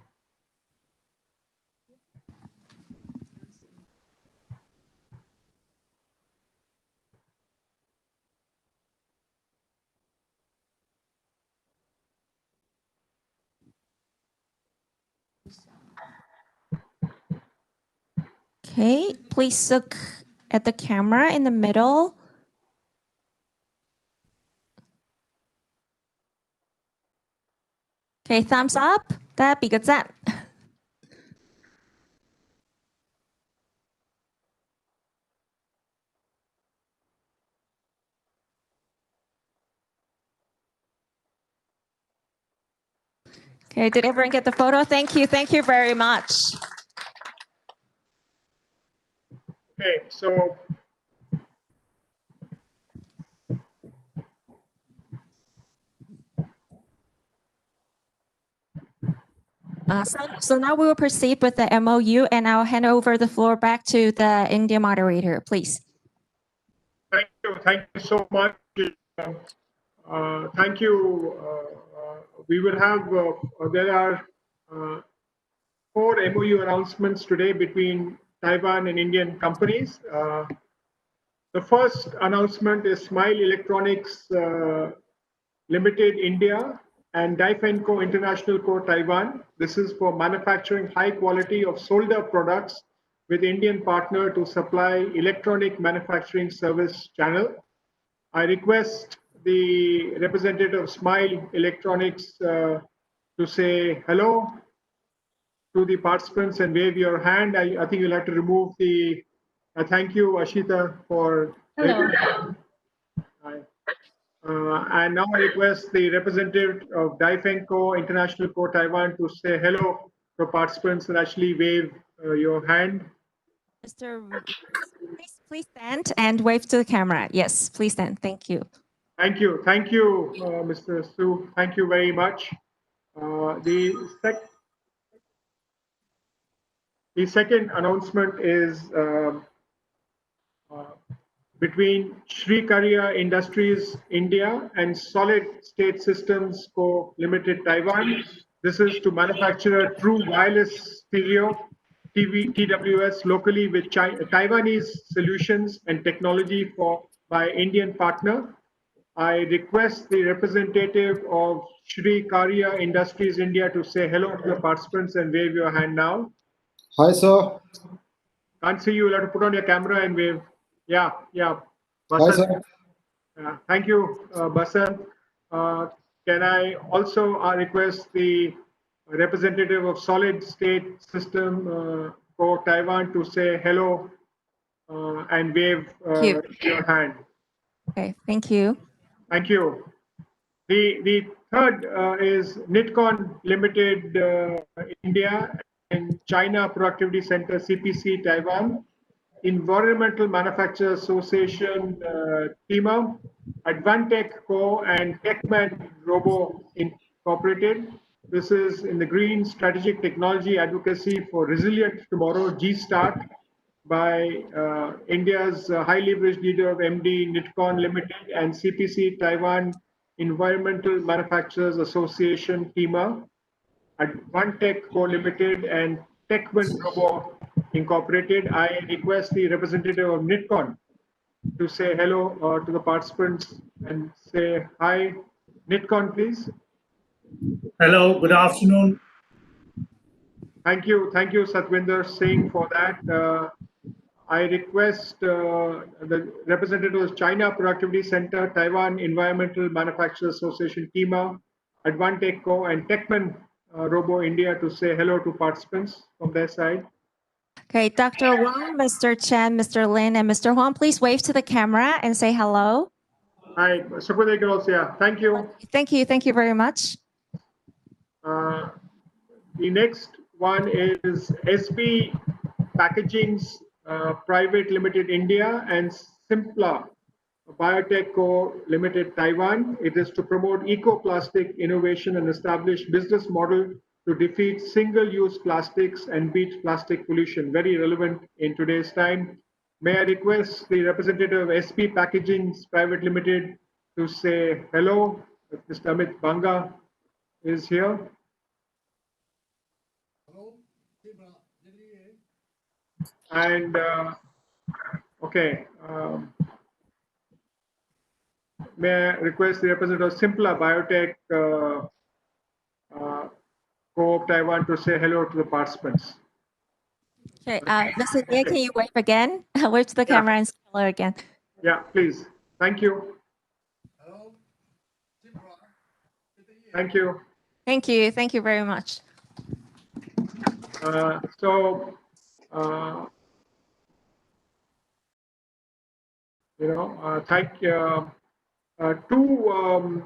Okay, please look at the camera in the middle. Okay, thumbs up. 大家比个赞。Okay, did everyone get the photo? Thank you very much. Okay, so So now we will proceed with the MOU, and I'll hand over the floor back to the India moderator, please. Thank you so much. Thank you. We will have, there are 4 MOU announcements today between Taiwan and Indian companies. The first announcement is Smile Electronics Limited India and Daifenco International Co. Taiwan. This is for manufacturing high quality of solder products with Indian partner to supply electronic manufacturing service channel. I request the representative of Smile Electronics to say hello to the participants and wave your hand. I think you'll have to remove the, thank you, Ashita, for. Hello. And now I request the representative of Daifeng International Co. Taiwan to say hello to participants and actually wave your hand. Mr. Please stand and wave to the camera. Yes, please stand. Thank you. Thank you. Thank you, Mr. Su. Thank you very much. The second announcement is between Sri Karya Industries India and Solid State Systems Co. Limited Taiwan. This is to manufacture a true wireless stereo TWS locally with Taiwanese solutions and technology by Indian partner. I request the representative of Sri Karya Industries India to say hello to the participants and wave your hand now. Hi, sir. Can't see you. You'll have to put on your camera and wave. Yeah. Hi, sir. Thank you, Basant. Can I also request the representative of Solid State System for Taiwan to say hello and wave your hand. Okay, thank you. Thank you. The third is Nitcon Limited India and China Productivity Center CPC Taiwan, Environmental Manufacturers Association TEMA, Advantech Co. and Techman Robo Incorporated. This is in the Green Strategic Technology Advocacy for Resilient Tomorrow, G-Start, by India's high leverage leader of MD Nitcon Limited and CPC Taiwan Environmental Manufacturers Association TEMA, Advantech Co. Limited and Techman Robo Incorporated. I request the representative of Nitcon to say hello to the participants and say hi. Nitcon, please. Hello, good afternoon. Thank you, Satwinder Singh, for that. I request the representative of China Productivity Center, Taiwan Environmental Manufacturers Association, TEMA, Advantech Co. and Techman Robo India to say hello to participants from their side. Okay, Dr. Wang, Mr. Chen, Mr. Lin, and Mr. Huang, please wave to the camera and say hello. Hi, Sukhdev girls, yeah, thank you. Thank you very much. The next one is SB Packaging's Private Limited India and Simpla Biotech Co. Limited Taiwan. It is to promote eco-plastic innovation and establish business model to defeat single-use plastics and beat plastic pollution. Very relevant in today's time. May I request the representative of SP Packaging's Private Limited to say hello. Mr. Amit Banga is here. And okay, may I request the representative of Simpla Biotech Co-op Taiwan to say hello to the participants. Okay, Mr. Ye, can you wave again? Wave to the camera and say hello again. Yeah, please. Thank you. Thank you. Thank you very much. Thank you. Two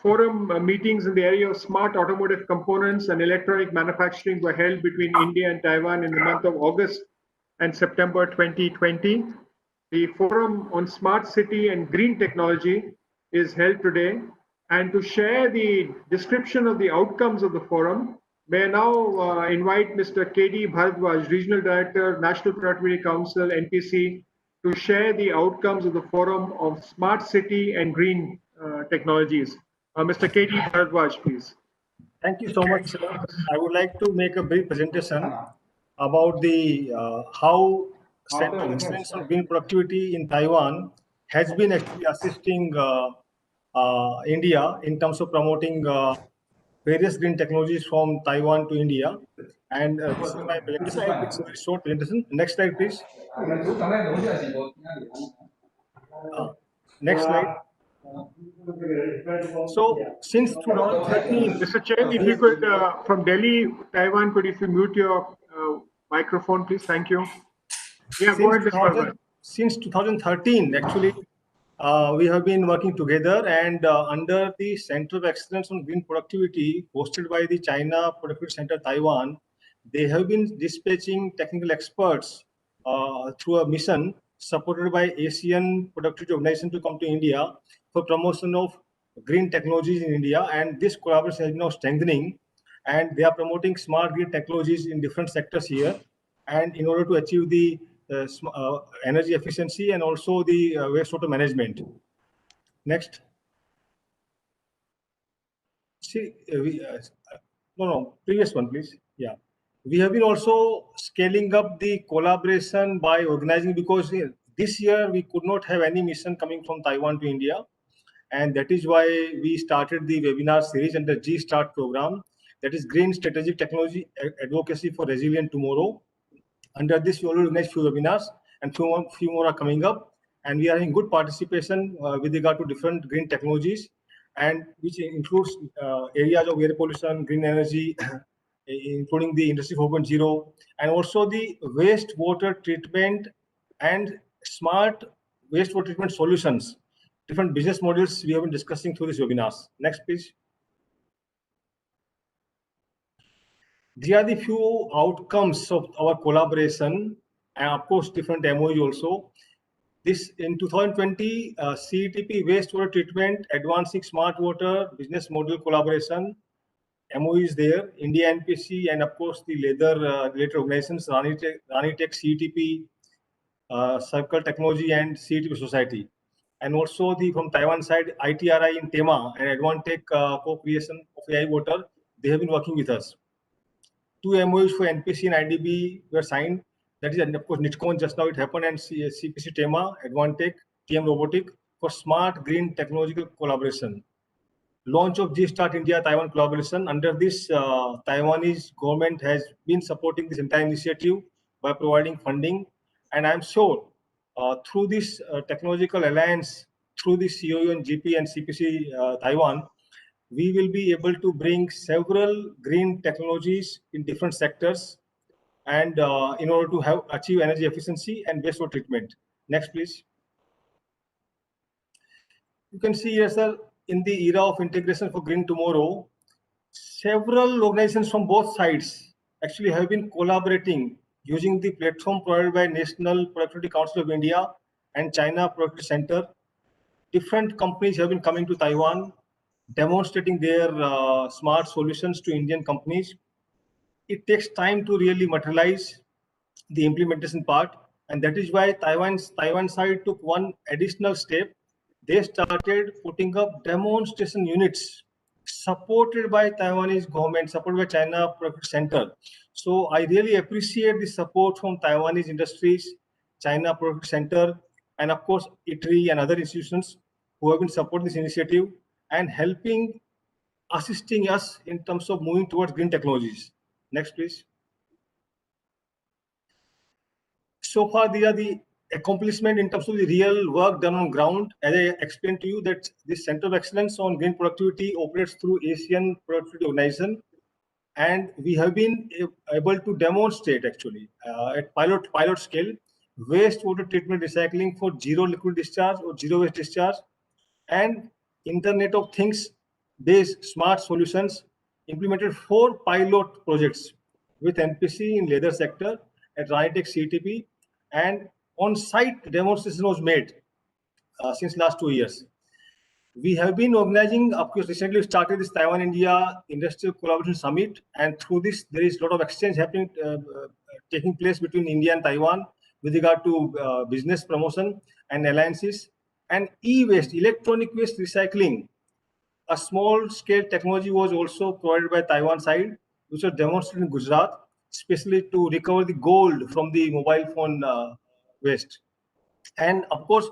forum meetings in the area of smart automotive components and electronic manufacturing were held between India and Taiwan in the month of August and September 2020. The forum on smart city and green technology is held today. And to share the description of the outcomes of the forum, may I now invite Mr. K.D. Bharadwaj, Regional Director, National Productivity Council, NPC, to share the outcomes of the forum of smart city and green technologies. Mr. K.D. Bharadwaj, please. Thank you so much, sir. I would like to make a brief presentation about the how Center of Excellence of Green Productivity in Taiwan has been actually assisting India in terms of promoting various green technologies from Taiwan to India. And this is my presentation. It's a very short presentation. Next slide, please. Next slide. So since 2013, Mr. Chen, if you could, from Delhi, Taiwan, could if you mute your microphone, please? Thank you. Yeah, go ahead, Mr. Parvan. Since 2013, actually, we have been working together, and under the Center of Excellence on Green Productivity, hosted by the China Productivity Center Taiwan, they have been dispatching technical experts through a mission supported by Asian Productivity Organization to come to India for promotion of green technologies in India. And this collaboration is now strengthening, and they are promoting smart green technologies in different sectors here. And in order to achieve the energy efficiency and also the wastewater management. Next. See, previous one, please. Yeah. We have been also scaling up the collaboration by organizing, because this year we could not have any mission coming from Taiwan to India. And that is why we started the webinar series under G-Start program, that is Green Strategic Technology Advocacy for Resilient Tomorrow. Under this, we already organized few webinars, and few more are coming up. And we are having good participation with regard to different green technologies, and which includes areas of air pollution, green energy, including the Industry 4.0, and also the wastewater treatment and smart wastewater treatment solutions. Different business models we have been discussing through these webinars. Next, please. These are the few outcomes of our collaboration, and of course, different MOUs also. This in 2020, CETP wastewater treatment, advancing smart water business model collaboration. MOU is there, India NPC, and of course the related organizations, Ranitech, CETP, Circle Technology, and CETP Society. And also from Taiwan side, ITRI in TEMA and Advantech co-creation of AI water, they have been working with us. 2 MOUs for NPC and IDB were signed. That is, and of course, NITCON just now it happened, and CPC TEMA, Advantech, TM Robotic for smart green technological collaboration. Launch of G-Start India-Taiwan collaboration. Under this, Taiwanese government has been supporting this entire initiative by providing funding. And I'm sure through this technological alliance, through the COU and GP and CPC Taiwan, we will be able to bring several green technologies in different sectors, and in order to achieve energy efficiency and wastewater treatment. Next, please. You can see here, sir, in the era of integration for green tomorrow, several organizations from both sides actually have been collaborating using the platform provided by National Productivity Council of India and China Productivity Center. Different companies have been coming to Taiwan, demonstrating their smart solutions to Indian companies. It takes time to really materialize the implementation part, and that is why Taiwan side took one additional step. They started putting up demonstration units supported by Taiwanese government, supported by China Productivity Center. So I really appreciate the support from Taiwanese industries, China Productivity Center, and of course ITRI and other institutions who have been supporting this initiative and assisting us in terms of moving towards green technologies. Next, please. So far, these are the accomplishment in terms of the real work done on ground. As I explained to you, that this Center of Excellence on Green Productivity operates through Asian Productivity Organization, and we have been able to demonstrate actually at pilot scale wastewater treatment recycling for zero liquid discharge or zero waste discharge, and Internet of Things based smart solutions. Implemented 4 pilot projects with NPC in leather sector at Ranitech CTP, and on-site demonstration was made since last 2 years. We have been organizing, of course, recently started this Taiwan-India Industrial Collaboration Summit, and through this, there is a lot of exchange happening, taking place between India and Taiwan with regard to business promotion and alliances. And e-waste, electronic waste recycling, a small-scale technology was also provided by Taiwan side, which was demonstrated in Gujarat, especially to recover the gold from the mobile phone waste. And of course,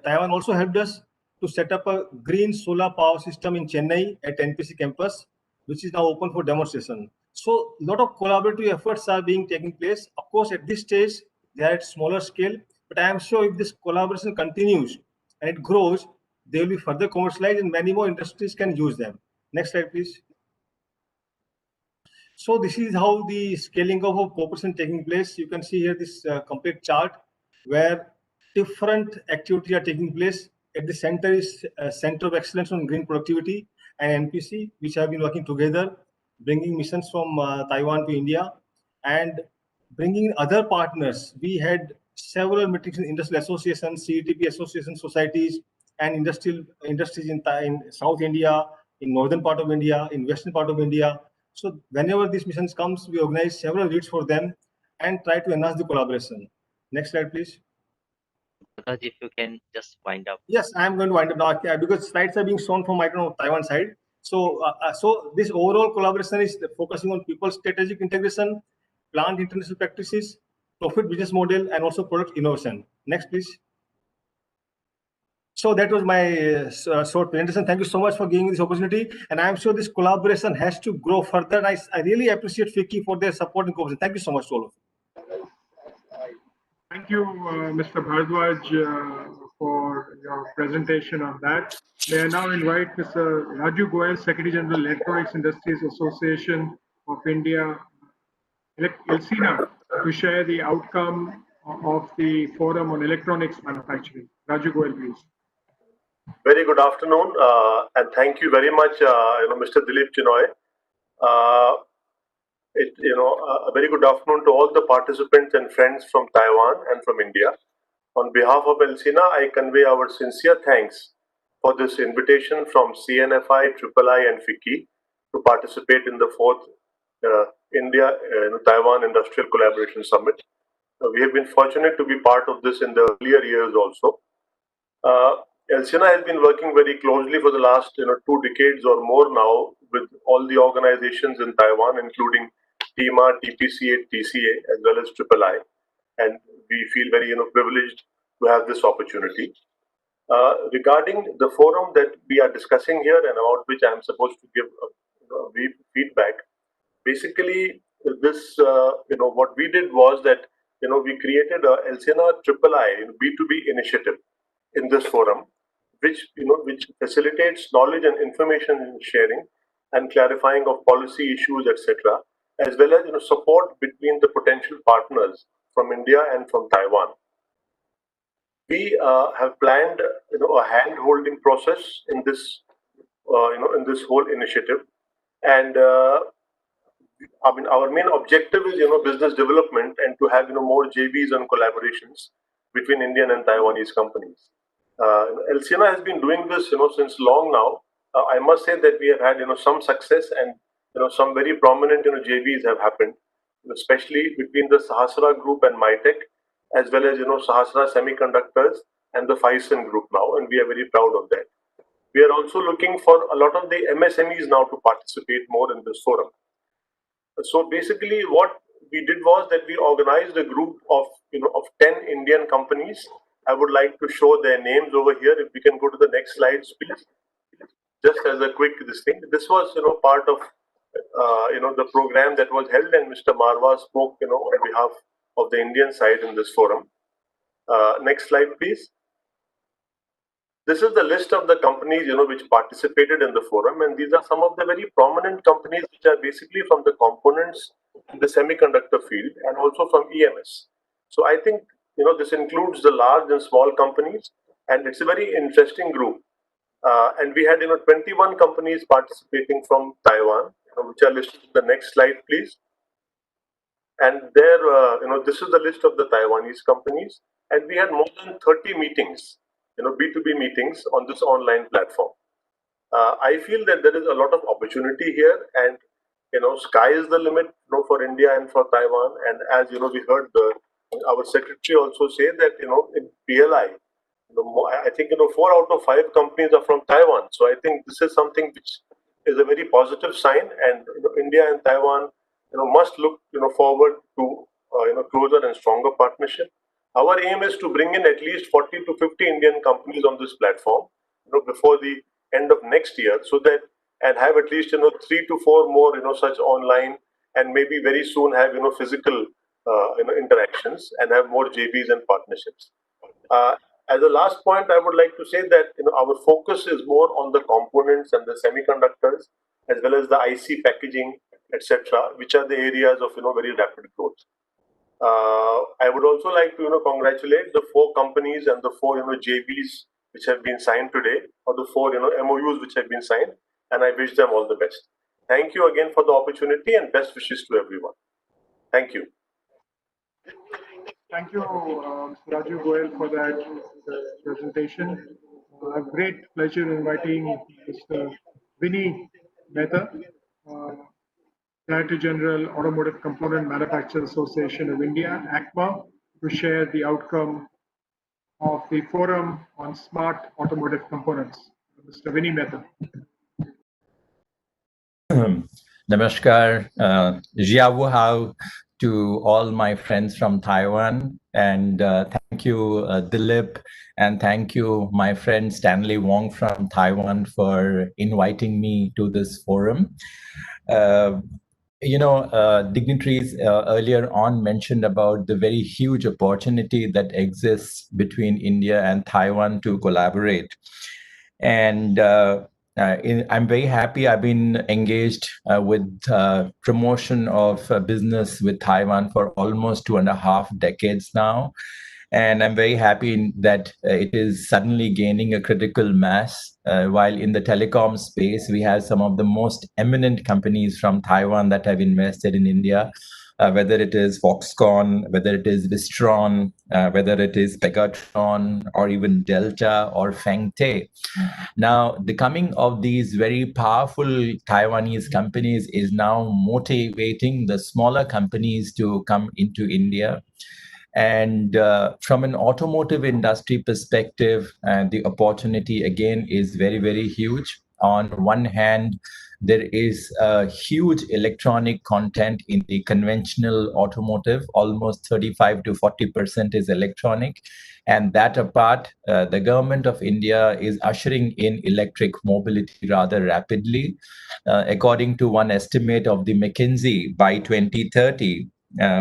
Taiwan also helped us to set up a green solar power system in Chennai at NPC campus, which is now open for demonstration. So a lot of collaborative efforts are being taking place. Of course, at this stage, they are at smaller scale, but I am sure if this collaboration continues and it grows, they will be further commercialized and many more industries can use them. Next slide, please. So this is how the scaling of cooperation taking place. You can see here this complete chart where different activities are taking place. At the center is Center of Excellence on Green Productivity and NPC, which have been working together, bringing missions from Taiwan to India and bringing in other partners. We had several meetings in industrial associations, CETP association societies, and industries in South India, in northern part of India, in western part of India. So whenever these missions comes, we organize several reads for them and try to enhance the collaboration. Next slide, please. If you can just wind up. Yes, I am going to wind up now because slides are being shown from Taiwan side. So this overall collaboration is focusing on people's strategic integration, plant international practices, profit business model, and also product innovation. Next, please. So that was my short presentation. Thank you so much for giving me this opportunity. And I'm sure this collaboration has to grow further. And I really appreciate FICCI for their support and cooperation. Thank you so much to all of you. Thank you, Mr. Bharadwaj, for your presentation on that. May I now invite Mr. Raju Goyal, Secretary General, Electronics Industries Association of India, ELSINA, to share the outcome of the Forum on Electronics Manufacturing. Raju Goyal, please. Very good afternoon, and thank you very much, Mr. Dilip Chinoy. A very good afternoon to all the participants and friends from Taiwan and from India. On behalf of ELSINA, I convey our sincere thanks for this invitation from CNFI, III, and FICCI to participate in the 4th India-Taiwan Industrial Collaboration Summit. We have been fortunate to be part of this in the earlier years also. ELSINA has been working very closely for the last 2 decades or more now with all the organizations in Taiwan, including TIMA, TPCA, TCA, as well as III, and we feel very privileged to have this opportunity. Regarding the forum that we are discussing here and about which I am supposed to give a brief feedback, basically this what we did was that we created a ELSINA III B2B initiative in this forum, which facilitates knowledge and information sharing and clarifying of policy issues, etc., as well as support between the potential partners from India and from Taiwan. We have planned a hand-holding process in this in this whole initiative, and our main objective is business development and to have more JVs and collaborations between Indian and Taiwanese companies. ELSINA has been doing this since long now. I must say that we have had some success, and some very prominent JVs have happened, especially between the Sahasra Group and MITEC, as well as Sahasra Semiconductors and the Phison Group now, and we are very proud of that. We are also looking for a lot of the MSMEs now to participate more in this forum. So basically, what we did was that we organized a group of 10 Indian companies. I would like to show their names over here. If we can go to the next slides, please. Just as a quick thing. This was part of the program that was held, and Mr. Marwa spoke on behalf of the Indian side in this forum. Next slide, please. This is the list of the companies which participated in the forum, and these are some of the very prominent companies which are basically from the components in the semiconductor field and also from EMS. So I think this includes the large and small companies, and it's a very interesting group. And we had 21 companies participating from Taiwan, which are listed in the next slide, please. And there, this is the list of the Taiwanese companies, and we had more than 30 meetings, B2B meetings on this online platform. I feel that there is a lot of opportunity here, and sky is the limit for India and for Taiwan. And as we heard our secretary also say that in PLI, I think 4 out of 5 companies are from Taiwan. So I think this is something which is a very positive sign, and India and Taiwan must look forward to closer and stronger partnership. Our aim is to bring in at least 40 to 50 Indian companies on this platform before the end of next year, so that and have at least 3 to 4 more such online, and maybe very soon have physical interactions and have more JVs and partnerships. As a last point, I would like to say that our focus is more on the components and the semiconductors, as well as the IC packaging, etc., which are the areas of very rapid growth. I would also like to congratulate the 4 companies and the 4 JVs which have been signed today, or the 4 MOUs which have been signed, and I wish them all the best. Thank you again for the opportunity and best wishes to everyone. Thank you. Thank you, Raju Goyal, for that presentation. A great pleasure inviting Mr. Vinny Mehta, Director General, Automotive Component Manufacturers Association of India, ACMA, to share the outcome of the Forum on Smart Automotive Components. Mr. Vinny Mehta. Namaskar, Jiawu Hao to all my friends from Taiwan, and thank you, Dilip, and thank you, my friend Stanley Wong from Taiwan, for inviting me to this forum. Dignitaries earlier on mentioned about the very huge opportunity that exists between India and Taiwan to collaborate. And I'm very happy I've been engaged with promotion of business with Taiwan for almost 2.5 decades now. And I'm very happy that it is suddenly gaining a critical mass. While in the telecom space, we have some of the most eminent companies from Taiwan that have invested in India, whether it is Foxconn, whether it is Wistron, whether it is Pegatron, or even Delta or Fengte. Now, the coming of these very powerful Taiwanese companies is now motivating the smaller companies to come into India. And from an automotive industry perspective, the opportunity again is very, very huge. On one hand, there is a huge electronic content in the conventional automotive, almost 35 to 40% is electronic. And that apart, the government of India is ushering in electric mobility rather rapidly. According to one estimate of the McKinsey, by 2030,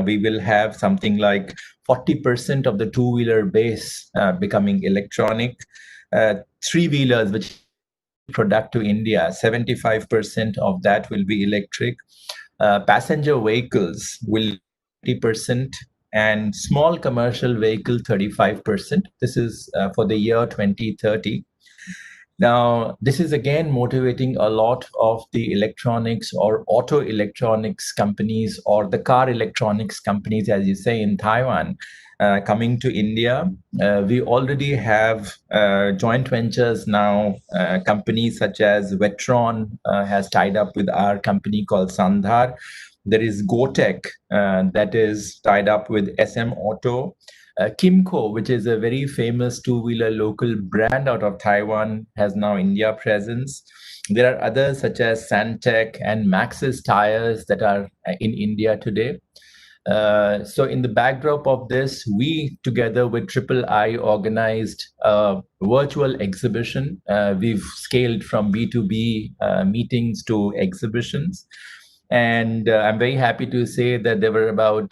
we will have something like 40% of the two-wheeler base becoming electronic. Three-wheelers, which product to India, 75% of that will be electric. Passenger vehicles will 30%, and small commercial vehicle 35%. This is for the year 2030. Now, this is again motivating a lot of the electronics or auto electronics companies, or the car electronics companies, as you say, in Taiwan, coming to India. We already have joint ventures now. Companies such as Westron has tied up with our company called Sandhar. There is GoTech that is tied up with SM Auto. Kimco, which is a very famous two-wheeler local brand out of Taiwan, has now India presence. There are others such as Santec and Maxis Tires that are in India today. So in the backdrop of this, we together with III organized a virtual exhibition. We've scaled from B2B meetings to exhibitions. And I'm very happy to say that there were about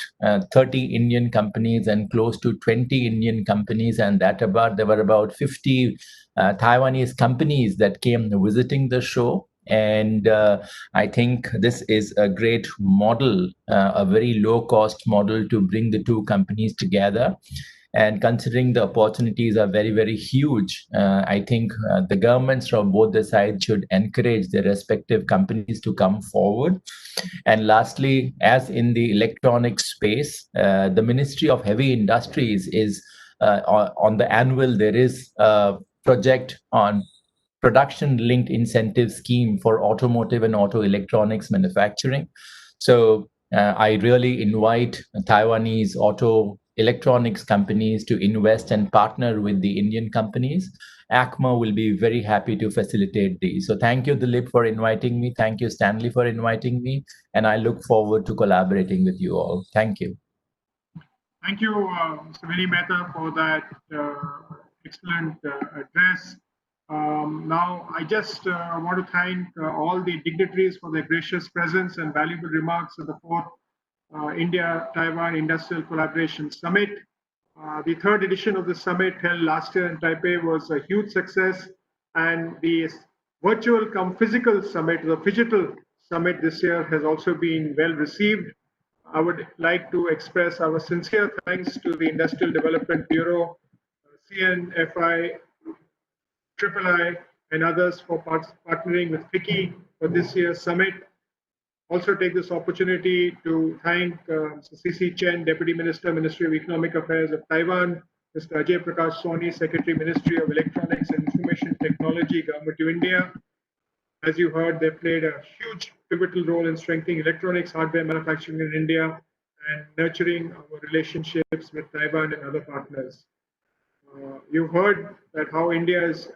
30 Indian companies and close to 20 Indian companies, and there were about 50 Taiwanese companies that came visiting the show. And I think this is a great model, a very low-cost model to bring the two companies together. And considering the opportunities are very, very huge, I think the governments from both the sides should encourage their respective companies to come forward. And lastly, as in the electronic space, the Ministry of Heavy Industries is on the annual, there is a project on production-linked incentive scheme for automotive and auto electronics manufacturing. So I really invite Taiwanese auto electronics companies to invest and partner with the Indian companies. ACMA will be very happy to facilitate these. So thank you, Dilip, for inviting me. Thank you, Stanley, for inviting me. And I look forward to collaborating with you all. Thank you. Thank you, Mr. Vinny Mehta, for that excellent address. Now, I just want to thank all the dignitaries for their gracious presence and valuable remarks at the 4th India-Taiwan Industrial Collaboration Summit. The third edition of the summit held last year in Taipei was a huge success, and the virtual come physical summit, the digital summit this year has also been well received. I would like to express our sincere thanks to the Industrial Development Bureau, CNFI, III, and others for partnering with FICCI for this year's summit. Also take this opportunity to thank Mr. C.C. Chen, Deputy Minister, Ministry of Economic Affairs of Taiwan, Mr. Ajay Prakash Soni, Secretary, Ministry of Electronics and Information Technology, Government of India. As you heard, they played a huge pivotal role in strengthening electronics hardware manufacturing in India and nurturing our relationships with Taiwan and other partners. You've heard that how India is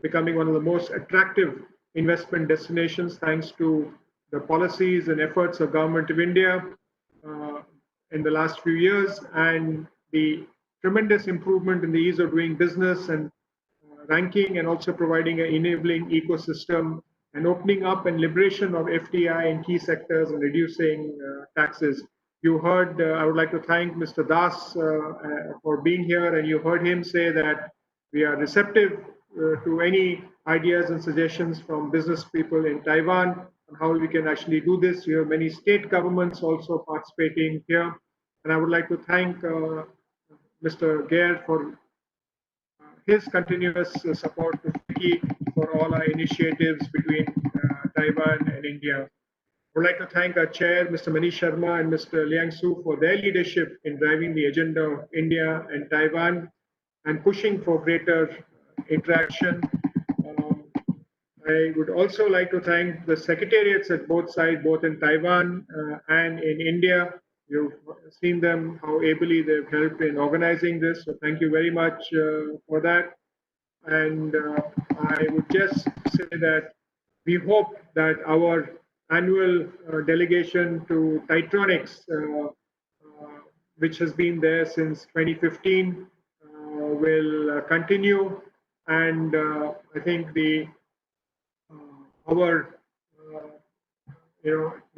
becoming one of the most attractive investment destinations thanks to the policies and efforts of Government of India in the last few years, and the tremendous improvement in the ease of doing business and ranking, and also providing an enabling ecosystem and opening up and liberation of FDI in key sectors and reducing taxes. You heard, I would like to thank Mr. Das for being here, and you heard him say that we are receptive to any ideas and suggestions from business people in Taiwan on how we can actually do this. We have many state governments also participating here. And I would like to thank Mr. Gair for his continuous support to FICCI for all our initiatives between Taiwan and India. I would like to thank our chair, Mr. Manish Sharma and Mr. Liang Su, for their leadership in driving the agenda of India and Taiwan and pushing for greater interaction. I would also like to thank the secretariats at both sides, both in Taiwan and in India. You've seen them, how ably they've helped in organizing this. So thank you very much for that. And I would just say that we hope that our annual delegation to Titronics, which has been there since 2015, will continue. And I think we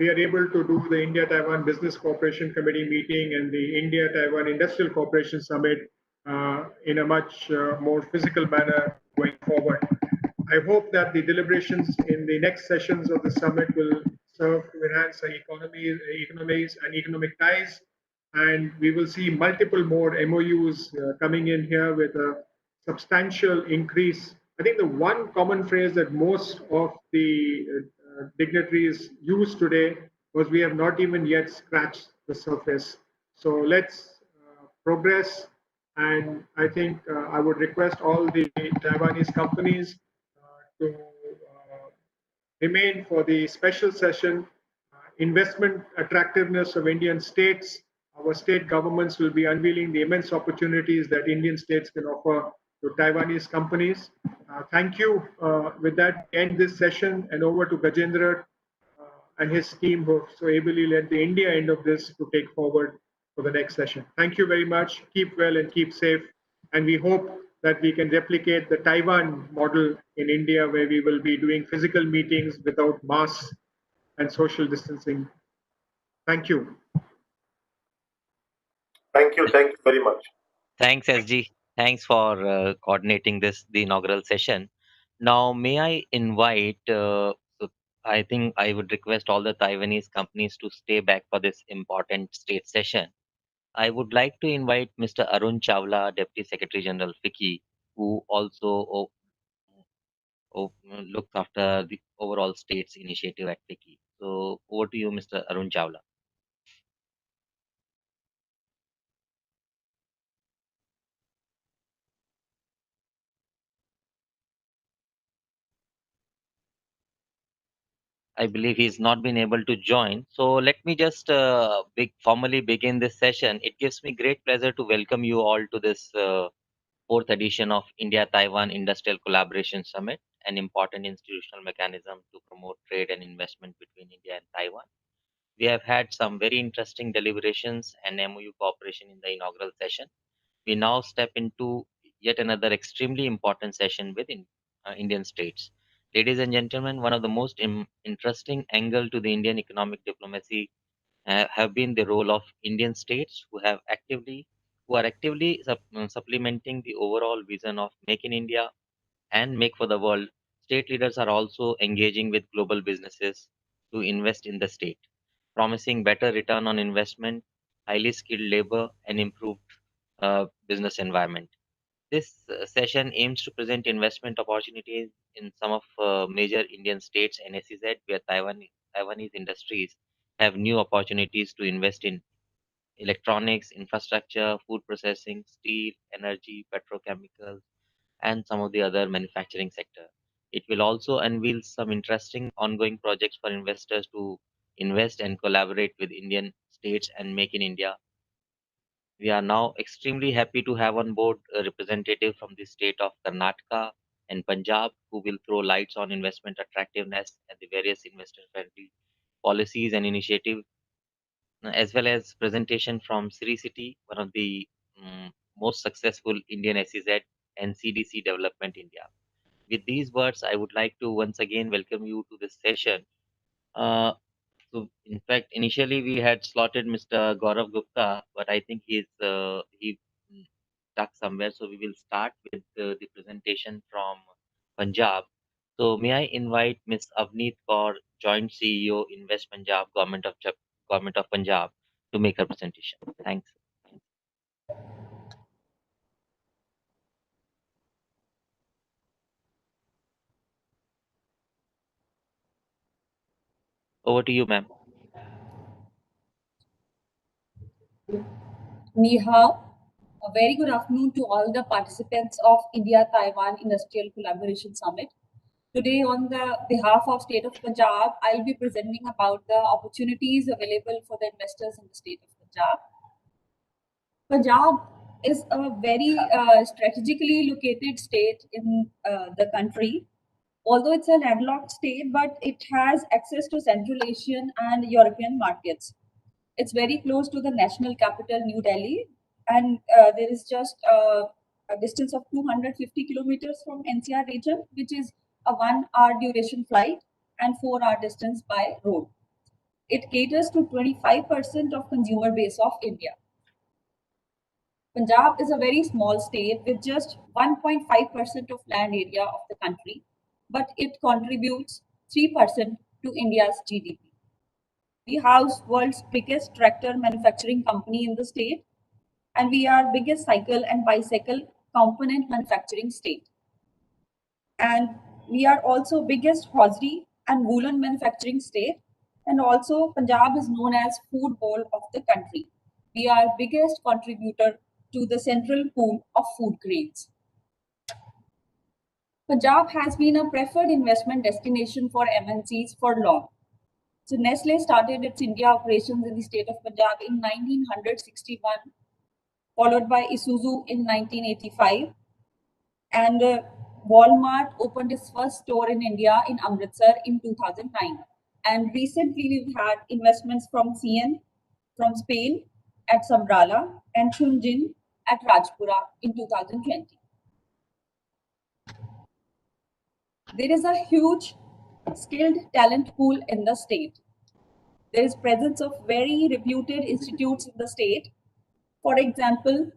are able to do the India-Taiwan Business Cooperation Committee meeting and the India-Taiwan Industrial Cooperation Summit in a much more physical manner going forward. I hope that the deliberations in the next sessions of the summit will serve to enhance our economies and economic ties, and we will see multiple more MOUs coming in here with a substantial increase. I think the one common phrase that most of the dignitaries use today was, we have not even yet scratched the surface. So let's progress, and I think I would request all the Taiwanese companies to remain for the special session, investment attractiveness of Indian states. Our state governments will be unveiling the immense opportunities that Indian states can offer to Taiwanese companies. Thank you. With that, end this session, and over to Gajendra and his team who so ably led the India end of this to take forward for the next session. Thank you very much. Keep well and keep safe. And we hope that we can replicate the Taiwan model in India, where we will be doing physical meetings without masks and social distancing. Thank you. Thank you very much. Thanks, SG. Thanks for coordinating the inaugural session. Now, may I invite, I think I would request all the Taiwanese companies to stay back for this important state session. I would like to invite Mr. Arun Chawla, Deputy Secretary General FICCI, who also looks after the overall states initiative at FICCI. So over to you, Mr. Arun Chawla. I believe he's not been able to join. So let me just formally begin this session. It gives me great pleasure to welcome you all to this fourth edition of India-Taiwan Industrial Collaboration Summit, an important institutional mechanism to promote trade and investment between India and Taiwan. We have had some very interesting deliberations and MOU cooperation in the inaugural session. We now step into yet another extremely important session with Indian states. Ladies and gentlemen, one of the most interesting angle to the Indian economic diplomacy have been the role of Indian states, who have actively who are actively supplementing the overall vision of Make in India and Make for the World. State leaders are also engaging with global businesses to invest in the state, promising better return on investment, highly skilled labor, and improved business environment. This session aims to present investment opportunities in some of major Indian states and SEZ where Taiwanese industries have new opportunities to invest in electronics, infrastructure, food processing, steel, energy, petrochemicals, and some of the other manufacturing sector. It will also unveil some interesting ongoing projects for investors to invest and collaborate with Indian states and Make in India. We are now extremely happy to have on board a representative from the state of Karnataka and Punjab who will throw lights on investment attractiveness and the various investor-friendly policies and initiatives, as well as presentation from Sri City, one of the most successful Indian SEZ and CDC Development India. With these words, I would like to once again welcome you to this session. So, in fact, initially we had slotted Mr. Gaurav Gupta, but I think he stuck somewhere. So we will start with the presentation from Punjab. So may I invite Ms. Avneet Kaur, Joint CEO, Invest Punjab, Government of Punjab, to make her presentation. Thanks. Over to you, ma'am. Ni hao. A very good afternoon to all the participants of India-Taiwan Industrial Collaboration Summit. Today, on the behalf of State of Punjab, I'll be presenting about the opportunities available for the investors in the state of Punjab. Punjab is a very strategically located state in the country. Although it's a landlocked state, but it has access to Central Asian and European markets. It's very close to the national capital, New Delhi, and there is just a distance of 250 kilometers from NCR region, which is a 1 hour duration flight and 4 hour distance by road. It caters to 25% of consumer base of India. Punjab is a very small state with just 1.5% of land area of the country, but it contributes 3% to India's GDP. We house world's biggest tractor manufacturing company in the state, and we are biggest cycle and bicycle component manufacturing state. And we are also biggest hosiery and woolen manufacturing state, and also Punjab is known as food bowl of the country. We are biggest contributor to the central pool of food grains. Punjab has been a preferred investment destination for MNCs for long. So Nestle started its India operations in the state of Punjab in 1961, followed by Isuzu in 1985. And Walmart opened its first store in India in Amritsar in 2009. And recently we've had investments from CN, from Spain at Sambrala, and Chunjin at Rajpura in 2020. There is a huge skilled talent pool in the state. There is presence of very reputed institutes in the state. For example,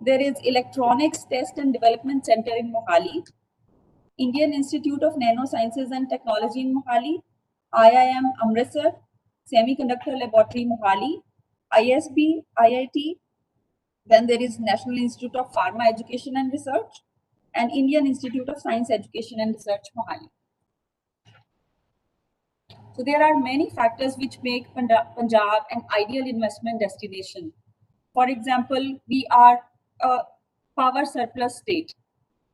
there is Electronics Test and Development Center in Mohali, Indian Institute of Nanosciences and Technology in Mohali, IIM Amritsar, Semiconductor Laboratory Mohali, ISB, IIT. Then there is National Institute of Pharma Education and Research and Indian Institute of Science Education and Research Mohali. So there are many factors which make Punjab an ideal investment destination. For example, we are a power surplus state.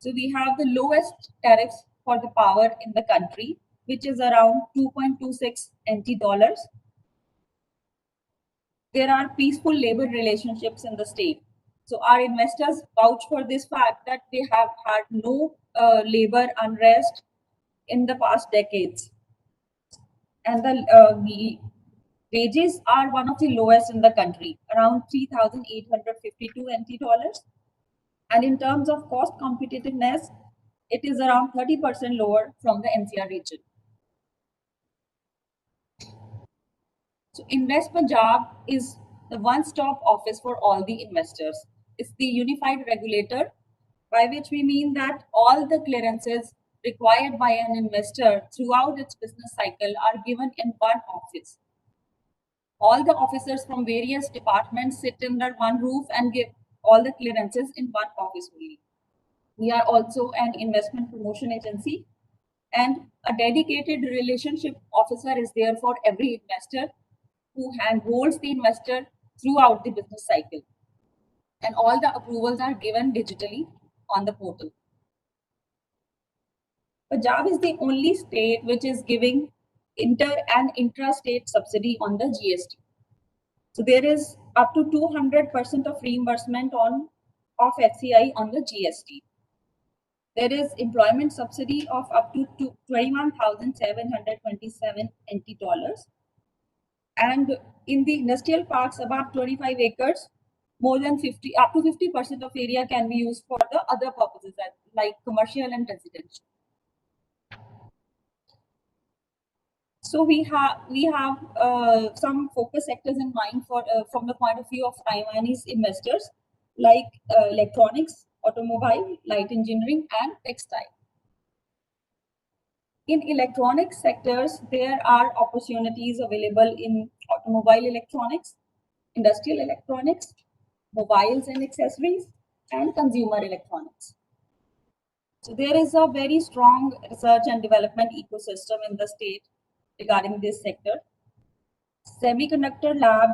So we have the lowest tariffs for the power in the country, which is around 2.26 NT dollars. There are peaceful labor relationships in the state. So our investors vouch for this fact that they have had no labor unrest in the past decades. And the wages are one of the lowest in the country, around 3,852 NT dollars. And in terms of cost competitiveness, it is around 30% lower from the NCR region. So Invest Punjab is the one-stop office for all the investors. It's the unified regulator, by which we mean that all the clearances required by an investor throughout its business cycle are given in one office. All the officers from various departments sit under one roof and give all the clearances in one office only. We are also an investment promotion agency, and a dedicated relationship officer is there for every investor who handholds the investor throughout the business cycle. And all the approvals are given digitally on the portal. Punjab is the only state which is giving inter and intra-state subsidy on the GST. So there is up to 200% of reimbursement of FCI on the GST. There is employment subsidy of up to 21,727 NT dollars. And in the industrial parks above 25 acres, more than 50, up to 50% of area can be used for the other purposes like commercial and residential. So we have some focus sectors in mind for from the point of view of Taiwanese investors, like electronics, automobile, light engineering, and textile. In electronic sectors, there are opportunities available in automobile electronics, industrial electronics, mobiles and accessories, and consumer electronics. So there is a very strong research and development ecosystem in the state regarding this sector. Semiconductor lab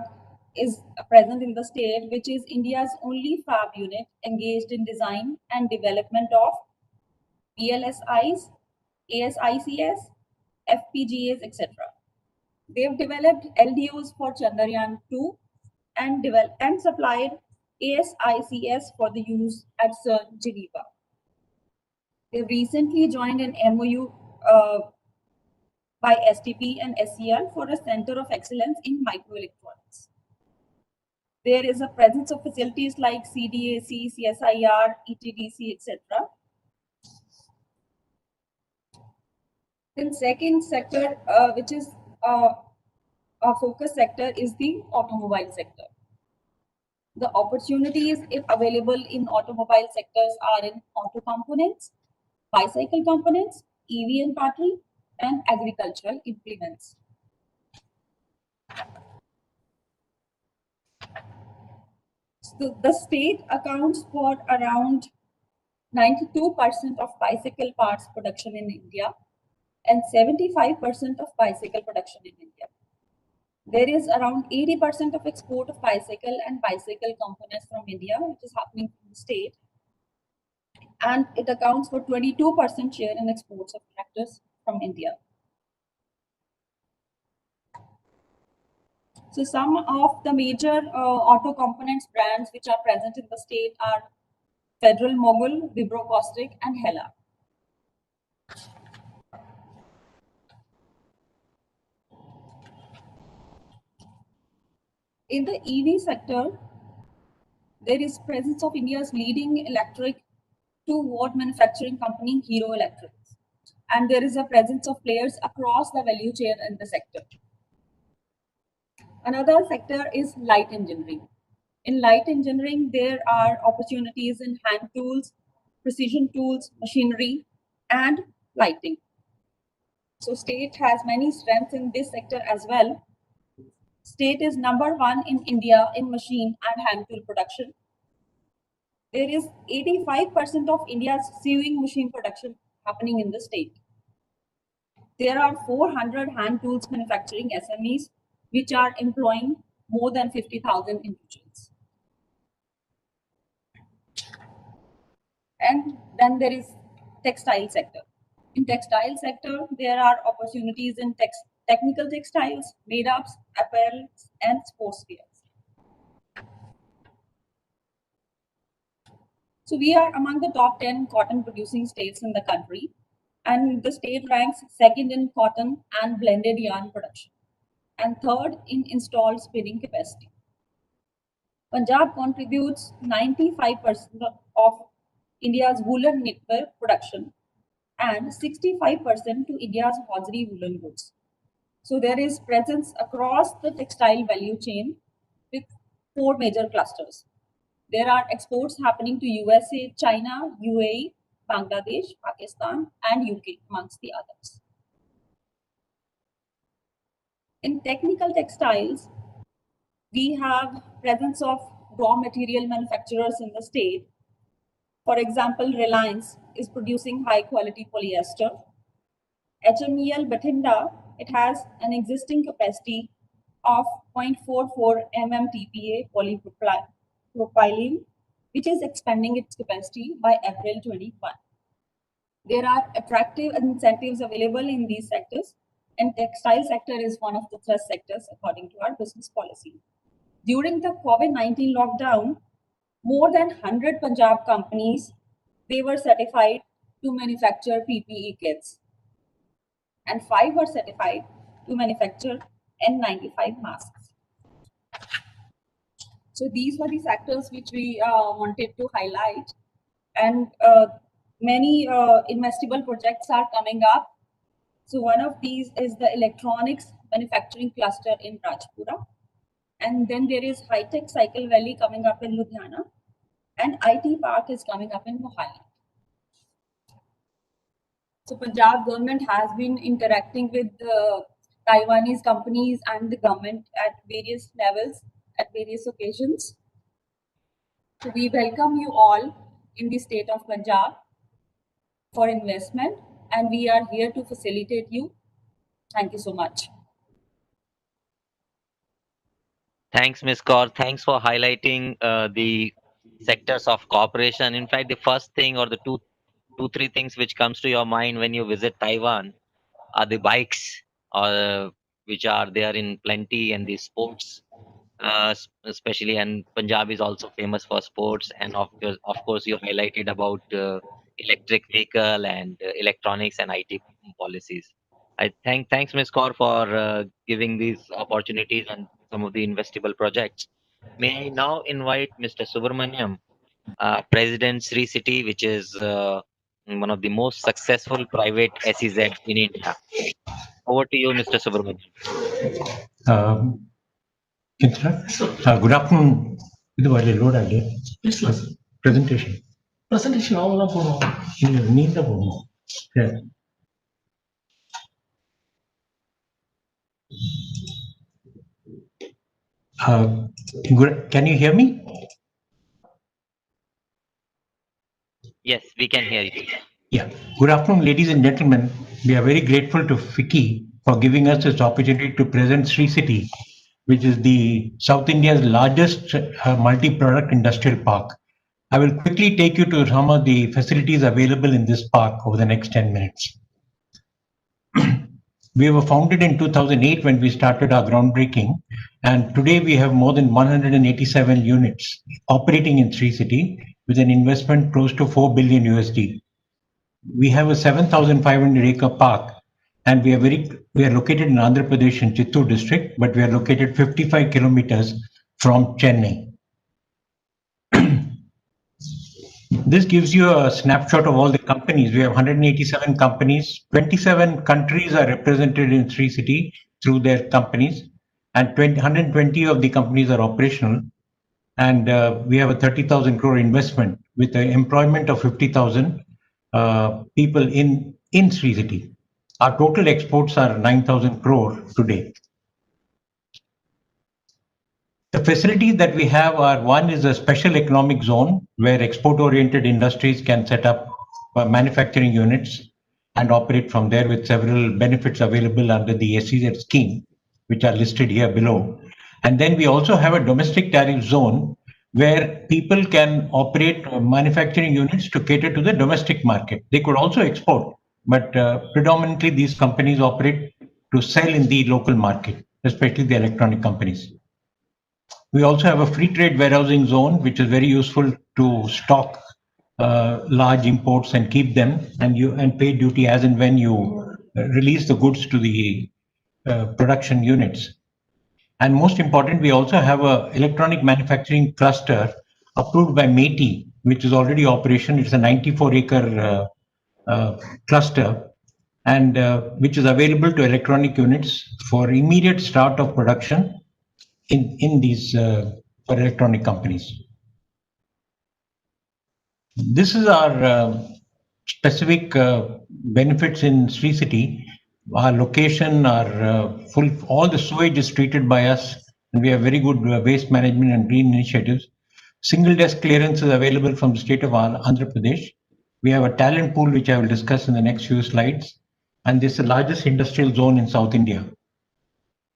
is present in the state, which is India's only fab unit engaged in design and development of VLSIs, ASICs, FPGAs, etc. They've developed LDOs for Chandrayaan-2 and supplied ASICs for the use at CERN Geneva. They recently joined an MOU by STP and SEL for a Center of Excellence in Microelectronics. There is a presence of facilities like CDAC, CSIR, ETDC, etc. Then second sector, which is a focus sector, is the automobile sector. The opportunities available in automobile sectors are in auto components, bicycle components, EV and battery, and agricultural implements. So the state accounts for around 92% of bicycle parts production in India and 75% of bicycle production in India. There is around 80% of export of bicycle and bicycle components from India, which is happening from the state. And it accounts for 22% share in exports of tractors from India. So some of the major auto components brands which are present in the state are Federal Mogul, Vibro Caustic, and Hella. In the EV sector, there is presence of India's leading electric 2-watt manufacturing company, Hero Electrics. And there is a presence of players across the value chain in the sector. Another sector is light engineering. In light engineering, there are opportunities in hand tools, precision tools, machinery, and lighting. So state has many strengths in this sector as well. State is #1 in India in machine and hand tool production. There is 85% of India's sewing machine production happening in the state. There are 400 hand tools manufacturing SMEs, which are employing more than 50,000 individuals. And then there is textile sector. In textile sector, there are opportunities in technical textiles, made-ups, apparel, and sportswear. So we are among the top 10 cotton producing states in the country, and the state ranks second in cotton and blended yarn production, and third in installed spinning capacity. Punjab contributes 95% of India's woolen knitwear production and 65% to India's hosiery woolen goods. So there is presence across the textile value chain with 4 major clusters. There are exports happening to USA, China, UAE, Bangladesh, Pakistan, and UK, amongst the others. In technical textiles, we have presence of raw material manufacturers in the state. For example, Reliance is producing high quality polyester. HMEL Bathinda, it has an existing capacity of 0.44 MMTPA polypropylene, which is expanding its capacity by April 21. There are attractive incentives available in these sectors, and textile sector is one of the thrust sectors according to our business policy. During the COVID-19 lockdown, more than 100 Punjab companies, they were certified to manufacture PPE kits, and 5 were certified to manufacture N95 masks. So these were the sectors which we wanted to highlight, and many investable projects are coming up. So one of these is the electronics manufacturing cluster in Rajpura, and then there is high-tech Cycle Valley coming up in Ludhiana, and IT Park is coming up in Mohali. So Punjab government has been interacting with the Taiwanese companies and the government at various levels, at various occasions. So we welcome you all in the state of Punjab for investment, and we are here to facilitate you. Thank you so much. Thanks, Ms. Kaur. Thanks for highlighting the sectors of cooperation. In fact, the first thing or the two, three things which comes to your mind when you visit Taiwan are the bikes, which are there in plenty, and the sports, especially. And Punjab is also famous for sports, and of course, you highlighted about electric vehicle and electronics and IT policies. Thanks, Ms. Kaur, for giving these opportunities and some of the investable projects. May I now invite Mr. Subramaniam, President Sri City, which is one of the most successful private SEZ in India. Over to you, Mr. Subramaniam. Good afternoon. This is load idea. Presentation. Presentation. Yeah. Can you hear me? Yes, we can hear you. Yeah. Good afternoon, ladies and gentlemen. We are very grateful to FICCI for giving us this opportunity to present Sri City, which is the South India's largest multi-product industrial park. I will quickly take you to some of the facilities available in this park over the next 10 minutes. We were founded in 2008 when we started our groundbreaking, and today we have more than 187 units operating in Sri City with an investment close to 4 billion USD. We have a 7,500 acre park, and we are located in Andhra Pradesh in Chittoor district, but we are located 55 kilometers from Chennai. This gives you a snapshot of all the companies. We have 187 companies. 27 countries are represented in Sri City through their companies, and 120 of the companies are operational. And we have a 30,000 crore investment with the employment of 50,000 people in Sri City. Our total exports are 9,000 crore today. The facilities that we have are, one is a special economic zone where export-oriented industries can set up manufacturing units and operate from there with several benefits available under the SEZ scheme, which are listed here below. And then we also have a domestic tariff zone where people can operate manufacturing units to cater to the domestic market. They could also export, but predominantly these companies operate to sell in the local market, especially the electronic companies. We also have a free trade warehousing zone, which is very useful to stock large imports and keep them, and pay duty as and when you release the goods to the production units. And most important, we also have a electronic manufacturing cluster approved by MATI, which is already operational. It's a 94 acre cluster, and which is available to electronic units for immediate start of production in these for electronic companies. This is our specific benefits in Sri City. Our location, our all the sewage is treated by us, and we have very good waste management and green initiatives. Single desk clearance is available from the state of Andhra Pradesh. We have a talent pool, which I will discuss in the next few slides. And this is the largest industrial zone in South India.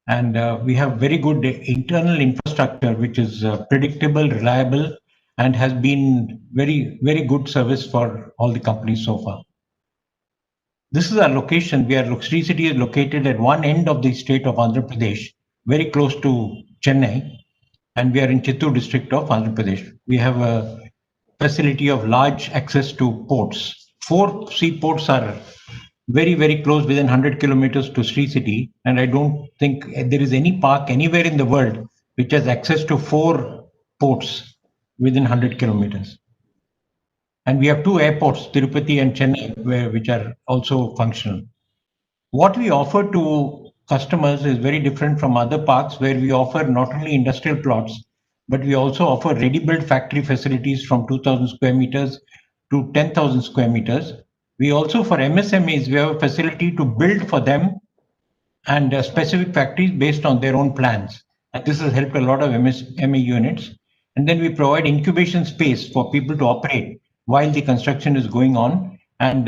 And we have very good internal infrastructure, which is predictable, reliable, and has been very, very good service for all the companies so far. This is our location. Sri City is located at one end of the state of Andhra Pradesh, very close to Chennai, and we are in Chittoor district of Andhra Pradesh. We have a facility of large access to ports. 4 seaports are very, very close, within 100 kilometers to Sri City, and I don't think there is any park anywhere in the world which has access to 4 ports within 100 kilometers. And we have 2 airports, Tirupati and Chennai, which are also functional. What we offer to customers is very different from other parks, where we offer not only industrial plots, but we also offer ready-built factory facilities from 2,000 square meters to 10,000 square meters. We also, for MSMEs, we have a facility to build for them and specific factories based on their own plans. And this has helped a lot of MSME units. And then we provide incubation space for people to operate while the construction is going on, and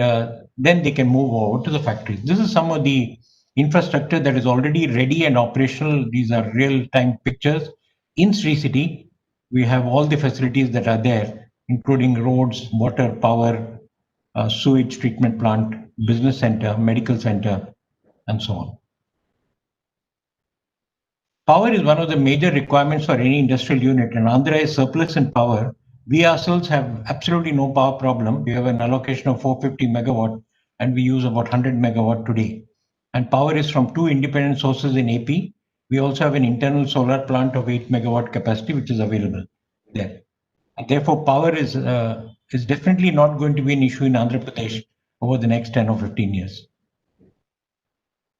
then they can move over to the factories. This is some of the infrastructure that is already ready and operational. These are real-time pictures. In Sri City, we have all the facilities that are there, including roads, water, power, sewage treatment plant, business center, medical center, and so on. Power is one of the major requirements for any industrial unit, and Andhra is surplus in power. We ourselves have absolutely no power problem. We have an allocation of 450 megawatt, and we use about 100 megawatt today. And power is from 2 independent sources in AP. We also have an internal solar plant of 8 megawatt capacity, which is available there. And therefore, power is definitely not going to be an issue in Andhra Pradesh over the next 10 or 15 years.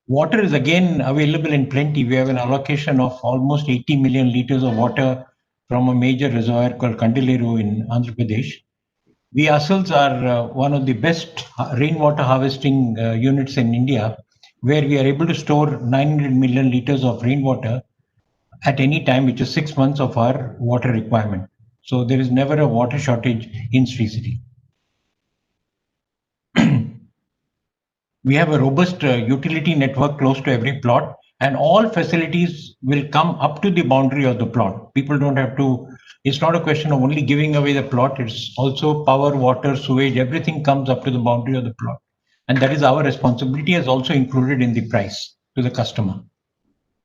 Water is again available in plenty. We have an allocation of almost 80 million liters of water from a major reservoir called Kandaleru in Andhra Pradesh. We ourselves are one of the best rainwater harvesting units in India, where we are able to store 900 million liters of rainwater at any time, which is 6 months of our water requirement. So there is never a water shortage in Sri City. We have a robust utility network close to every plot, and all facilities will come up to the boundary of the plot. People don't have to, it's not a question of only giving away the plot, it's also power, water, sewage, everything comes up to the boundary of the plot. And that is our responsibility, as also included in the price to the customer.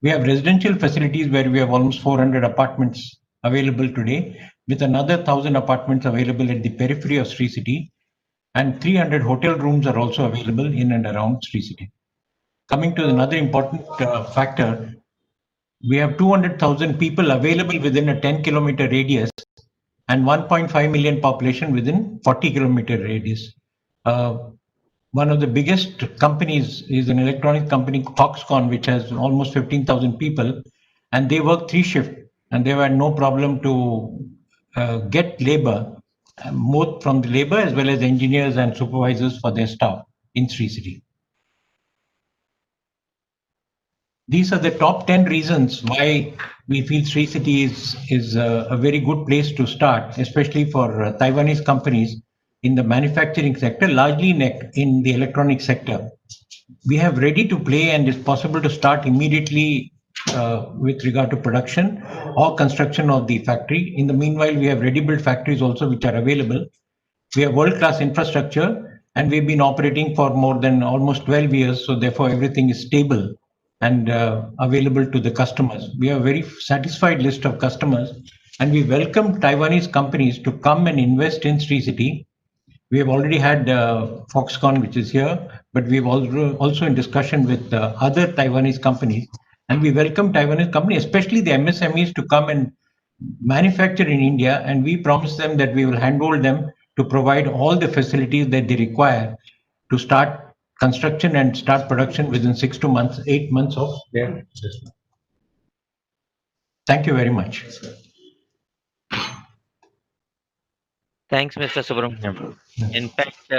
We have residential facilities where we have almost 400 apartments available today, with another 1,000 apartments available at the periphery of Sri City. And 300 hotel rooms are also available in and around Sri City. Coming to another important factor, we have 200,000 people available within a 10-kilometer radius and 1.5 million population within 40-kilometer radius. One of the biggest companies is an electronic company, Foxconn, which has almost 15,000 people, and they work 3 shifts, and they had no problem to get labor, both from the labor as well as engineers and supervisors for their staff in Sri City. These are the top 10 reasons why we feel Sri City is a very good place to start, especially for Taiwanese companies in the manufacturing sector, largely in the electronic sector. We have ready to play, and it's possible to start immediately with regard to production or construction of the factory. In the meanwhile, we have ready-built factories also which are available. We have world-class infrastructure, and we've been operating for more than almost 12 years. So therefore, everything is stable and available to the customers. We have a very satisfied list of customers, and we welcome Taiwanese companies to come and invest in Sri City. We have already had Foxconn, which is here, but we've also in discussion with other Taiwanese companies, and we welcome Taiwanese companies, especially the MSMEs, to come and manufacture in India, and we promise them that we will handhold them to provide all the facilities that they require to start construction and start production within 6 to 8 months of their business. Thank you very much. Thanks, Mr. Subramaniam. In fact,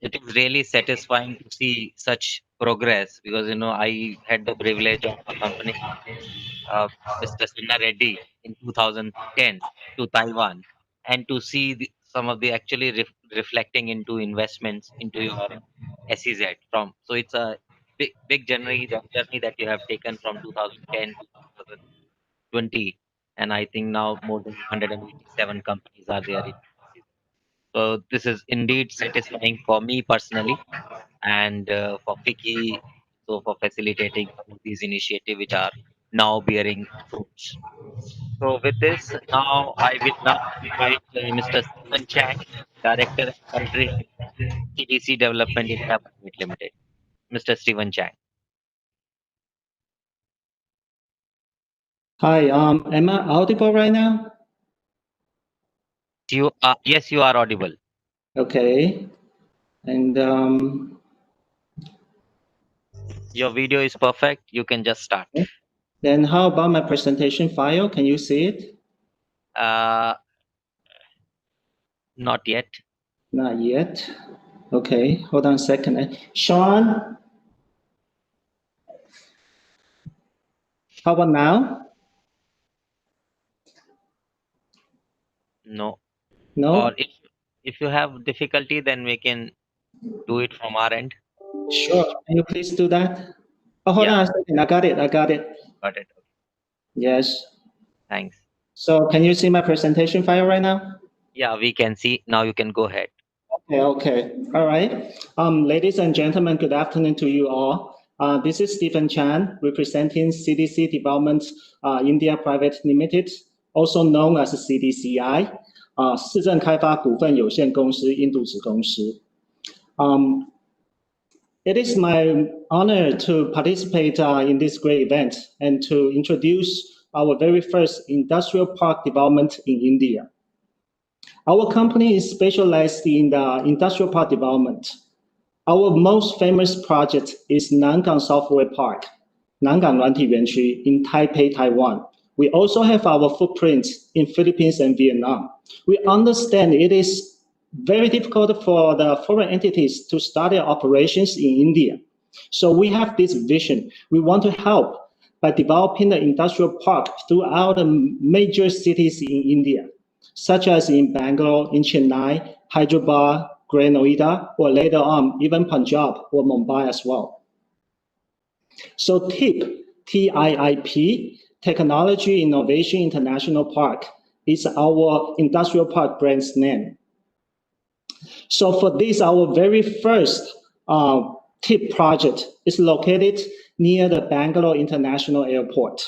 it is really satisfying to see such progress because I had the privilege of accompanying Mr. Sinha Reddy in 2010 to Taiwan, and to see some of the actually reflecting into investments into your SEZ from. So it's a big journey that you have taken from 2010 to 2020, and I think now more than 187 companies are there in SEZ. So this is indeed satisfying for me personally, and for Fiki, so for facilitating some of these initiatives which are now bearing fruits. So with this, now I will now invite Mr. Stephen Chang, Director and Country Head, CDC Development India Private Limited. Mr. Stephen Chang. Hi, am I audible right now? Yes, you are audible. Okay. And your video is perfect. You can just start. Then how about my presentation file? Can you see it? Not yet. Not yet. Okay, hold on a second. Sean, how about now? No. No? Or if you have difficulty, then we can do it from our end. Sure. Can you please do that? Oh, hold on a second. I got it. Got it. Yes. Thanks. So can you see my presentation file right now? Yeah, we can see. Now you can go ahead. Okay. All right. Ladies and gentlemen, good afternoon to you all. This is Stephen Chan, representing CDC Development India Private Limited, also known as CDCI, 市政开发股份有限公司印度子公司。It is my honor to participate in this great event and to introduce our very first industrial park development in India. Our company is specialized in the industrial park development. Our most famous project is Nangang Software Park, Nangang 软体园区 in Taipei, Taiwan. We also have our footprint in Philippines and Vietnam. We understand it is very difficult for the foreign entities to start their operations in India. So we have this vision. We want to help by developing the industrial park throughout the major cities in India, such as in Bangalore, in Chennai, Hyderabad, Great Noida, or later on, even Punjab or Mumbai as well. So TIP, TIIP, Technology Innovation International Park, is our industrial park brand's name. So for this, our very first TIP project is located near the Bangalore International Airport.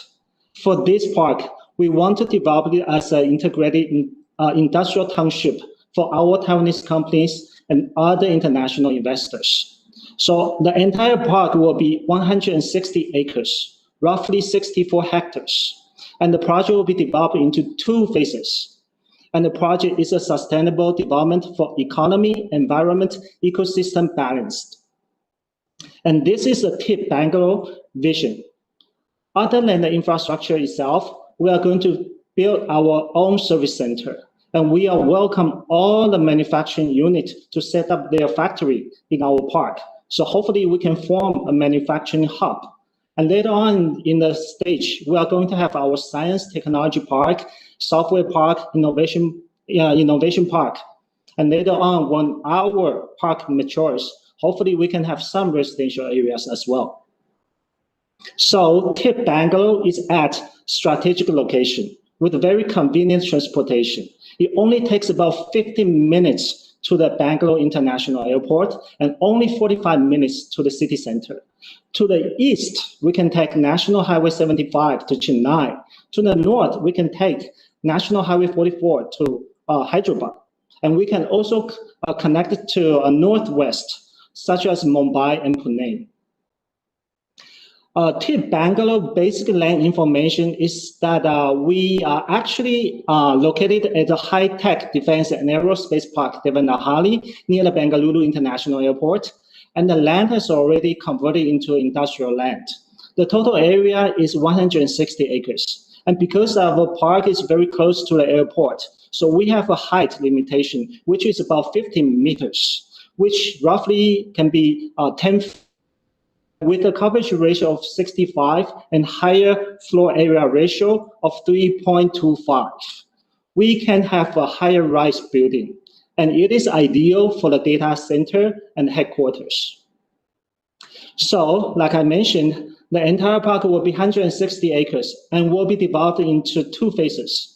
For this park, we want to develop it as an integrated industrial township for our Taiwanese companies and other international investors. So the entire park will be 160 acres, roughly 64 hectares. And the project will be developed into 2 phases. And the project is a sustainable development for economy, environment, ecosystem balanced. And this is a TIP Bangalore vision. Other than the infrastructure itself, we are going to build our own service center. And we are welcome all the manufacturing units to set up their factory in our park. So hopefully we can form a manufacturing hub. And later on in the stage, we are going to have our science technology park, software park, innovation park. And later on, when our park matures, hopefully we can have some residential areas as well. So TIP Bangalore is at strategic location with very convenient transportation. It only takes about 15 minutes to the Bangalore International Airport and only 45 minutes to the city center. To the east, we can take National Highway 75 to Chennai. To the north, we can take National Highway 44 to Hyderabad. And we can also connect it to northwest, such as Mumbai and Pune. TIP Bangalore basic land information is that we are actually located at the high-tech defense and aerospace park, Devanahali, near the Bengaluru International Airport. And the land has already converted into industrial land. The total area is 160 acres. And because our park is very close to the airport, So we have a height limitation, which is about 15 meters, which roughly can be 10 with a coverage ratio of 65 and higher floor area ratio of 3.25. We can have a higher rise building, and it is ideal for the data center and headquarters. So, like I mentioned, the entire park will be 160 acres and will be divided into 2 phases.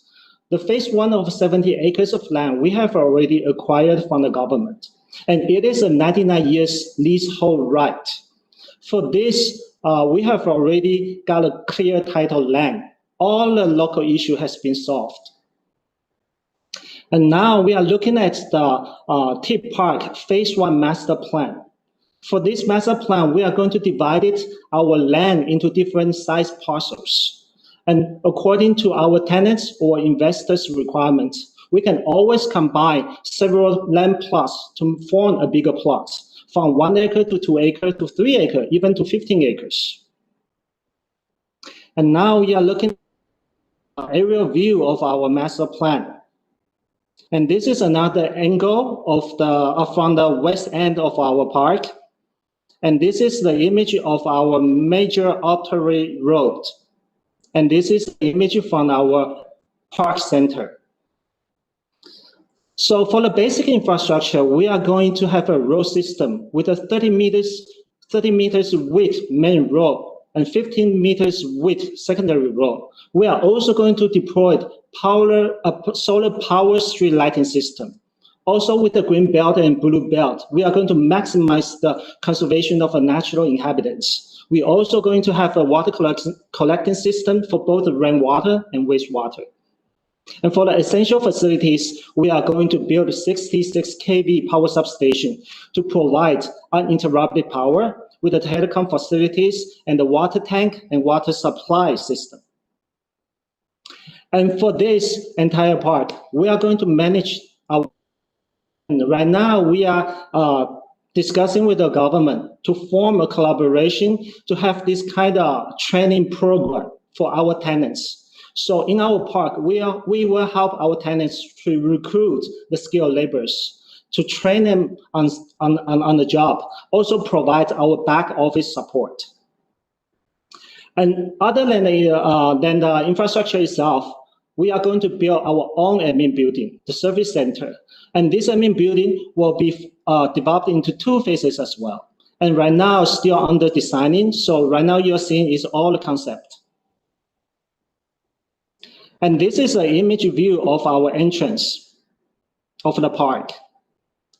The phase 1 of 70 acres of land we have already acquired from the government, and it is a 99 years leasehold right. For this, we have already got a clear title land. All the local issue has been solved. And now we are looking at the Tip Park Phase 1 master plan. For this master plan, we are going to divide our land into different size parcels. And according to our tenants or investors' requirements, we can always combine several land plots to form a bigger plot, from 1 acre to 2 acre to 3 acre, even to 15 acres. And now we are looking at an aerial view of our master plan. And this is another angle of from the west end of our park. And this is the image of our major artery road. And this is the image from our park center. So for the basic infrastructure, we are going to have a road system with a 30 meters width main road and 15 meters width secondary road. We are also going to deploy a solar power street lighting system. Also with the green belt and blue belt, we are going to maximize the conservation of the natural inhabitants. We're also going to have a water collecting system for both rainwater and wastewater. And for the essential facilities, we are going to build a 66 kV power substation to provide uninterrupted power with the telecom facilities and the water tank and water supply system. And for this entire park, we are going to manage our. Right now, we are discussing with the government to form a collaboration to have this kind of training program for our tenants. So in our park, we will help our tenants to recruit the skilled laborers, to train them on the job, also provide our back office support. And other than the infrastructure itself, we are going to build our own admin building, the service center. And this admin building will be developed into 2 phases as well. And right now, still under designing. So right now you're seeing is all the concept. And this is an image view of our entrance of the park.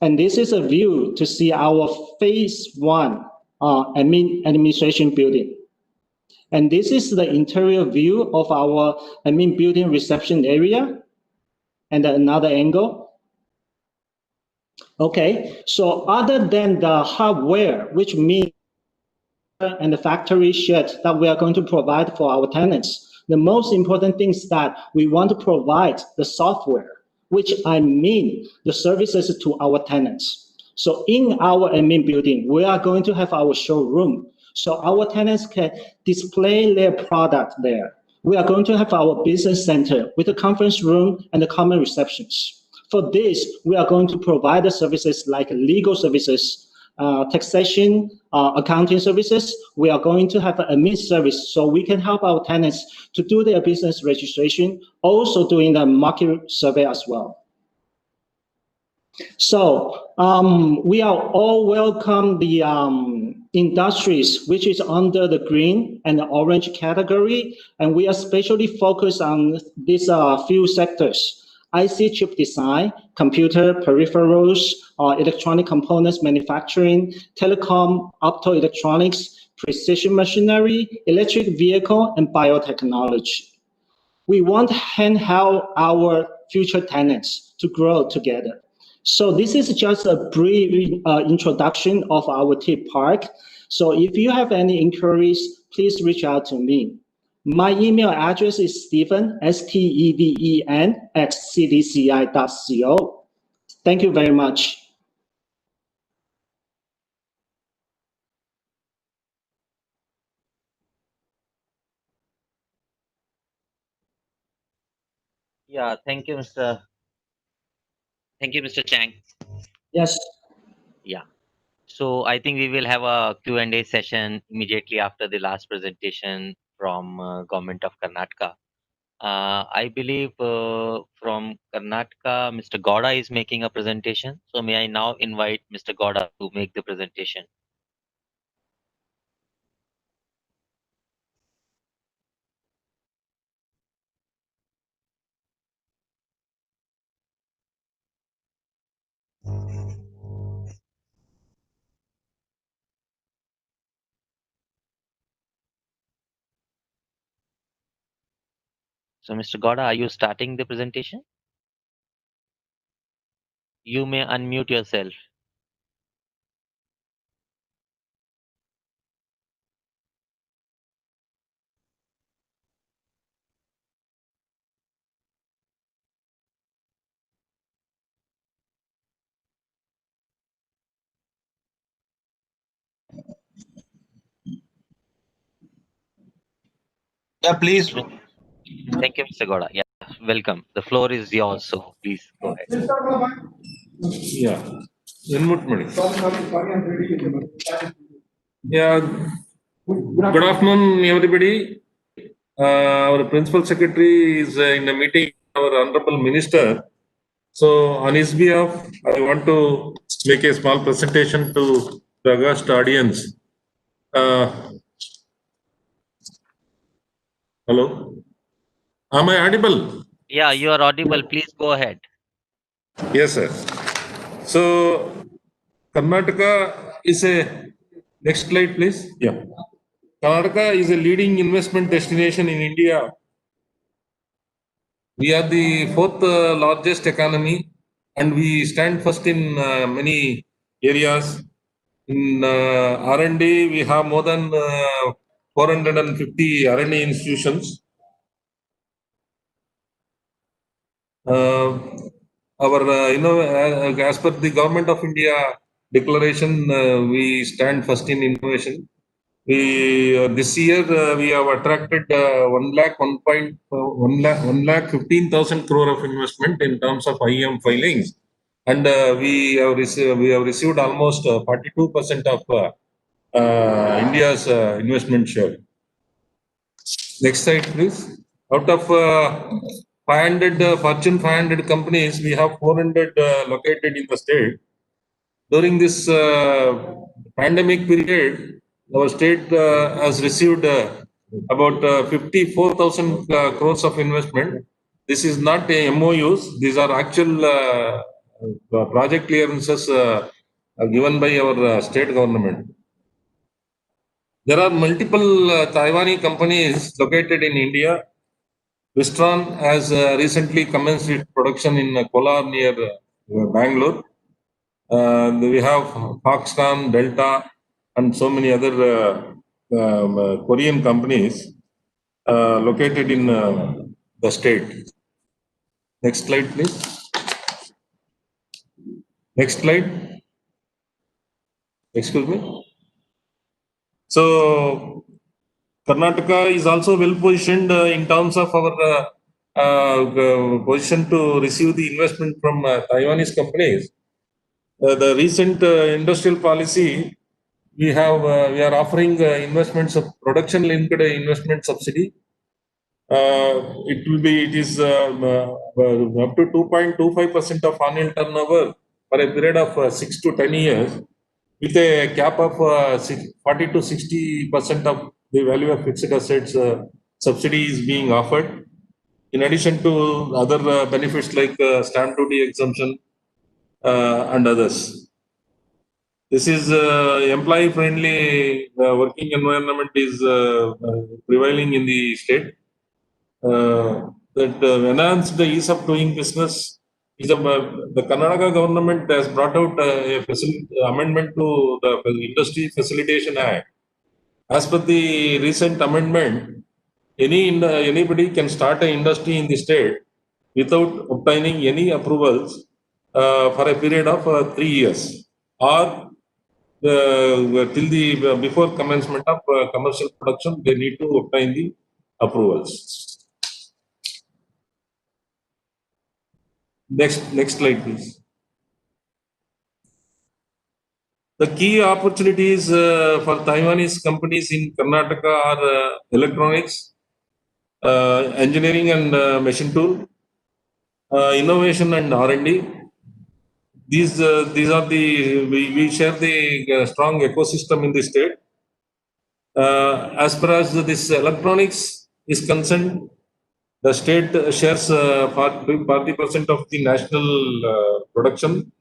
And this is a view to see our phase 1 administration building. And this is the interior view of our admin building reception area. And another angle. Okay, so other than the hardware, which means and the factory shed that we are going to provide for our tenants, the most important thing is that we want to provide the software, which I mean the services to our tenants. So in our admin building, we are going to have our showroom. So our tenants can display their product there. We are going to have our business center with a conference room and the common receptions. For this, we are going to provide the services like legal services, taxation, accounting services. We are going to have an admin service so we can help our tenants to do their business registration, also doing the market survey as well. So we are all welcome the industries which is under the green and the orange category, and we are especially focused on these few sectors: IC chip design, computer peripherals, electronic components manufacturing, telecom, optoelectronics, precision machinery, electric vehicle, and biotechnology. We want to handhold our future tenants to grow together. So this is just a brief introduction of our Tip Park. So if you have any inquiries, please reach out to me. My email address is Stephen, STEVEN, @cdci.co. Thank you very much. Yeah, thank you, Mr. Thank you, Mr. Chang. Yes. Yeah. So I think we will have a Q&A session immediately after the last presentation from Government of Karnataka. I believe from Karnataka, Mr. Gowda is making a presentation. So may I now invite Mr. Gowda to make the presentation. So Mr. Gowda, are you starting the presentation? You may unmute yourself. Yeah, please. Thank you, Mr. Gowda. Yeah, welcome. The floor is yours, so please go ahead. Yeah. Unmute ಮಾಡಿ. Yeah. Good afternoon, everybody. Our Principal Secretary is in a meeting with our Honorable Minister. So, on his behalf, I want to make a small presentation to the august audience. Hello? Am I audible? Yeah, you are audible. Please go ahead. Yes, sir. So, Karnataka is a, next slide, please. Yeah. Karnataka is a leading investment destination in India. We are the fourth largest economy and we stand first in many areas. In R&D, we have more than 450 R&D institutions. As per the Government of India declaration, we stand first in innovation. We this year we have attracted 1 lakh 15,000 crore of investment in terms of IM filings, and we have received almost 42% of India's investment share. Next slide, please. Out of 500 Fortune 500 companies, we have 400 located in the state. During this pandemic period, our state has received about 54,000 crores of investment. This is not a MOUs. These are actual project clearances given by our state government. There are multiple Taiwanese companies located in India. Wistron has recently commenced its production in Kolar near Bangalore. We have Foxconn, Delta, and so many other Korean companies located in the state. Next slide, please. Next slide. Excuse me. So, Karnataka is also well positioned in terms of our position to receive the investment from Taiwanese companies. The recent industrial policy, we are offering investments of production linked investment subsidy. It is up to 2.25% of annual turnover for a period of 6 to 10 years, with a cap of 40 to 60% of the value of fixed assets. Subsidy is being offered, in addition to other benefits like stamp duty exemption and others. This is employee-friendly working environment is prevailing in the state. That enhance the ease of doing business. The Karnataka government has brought out a amendment to the Industry Facilitation Act. As per the recent amendment, anybody can start an industry in the state without obtaining any approvals for a period of 3 years, or till the before commencement of commercial production, they need to obtain the approvals. Next slide, please. The key opportunities for Taiwanese companies in Karnataka are electronics, engineering and machine tool, innovation and R&D. These are the we share the strong ecosystem in the state. As far as this electronics is concerned, the state shares 40% of the national production,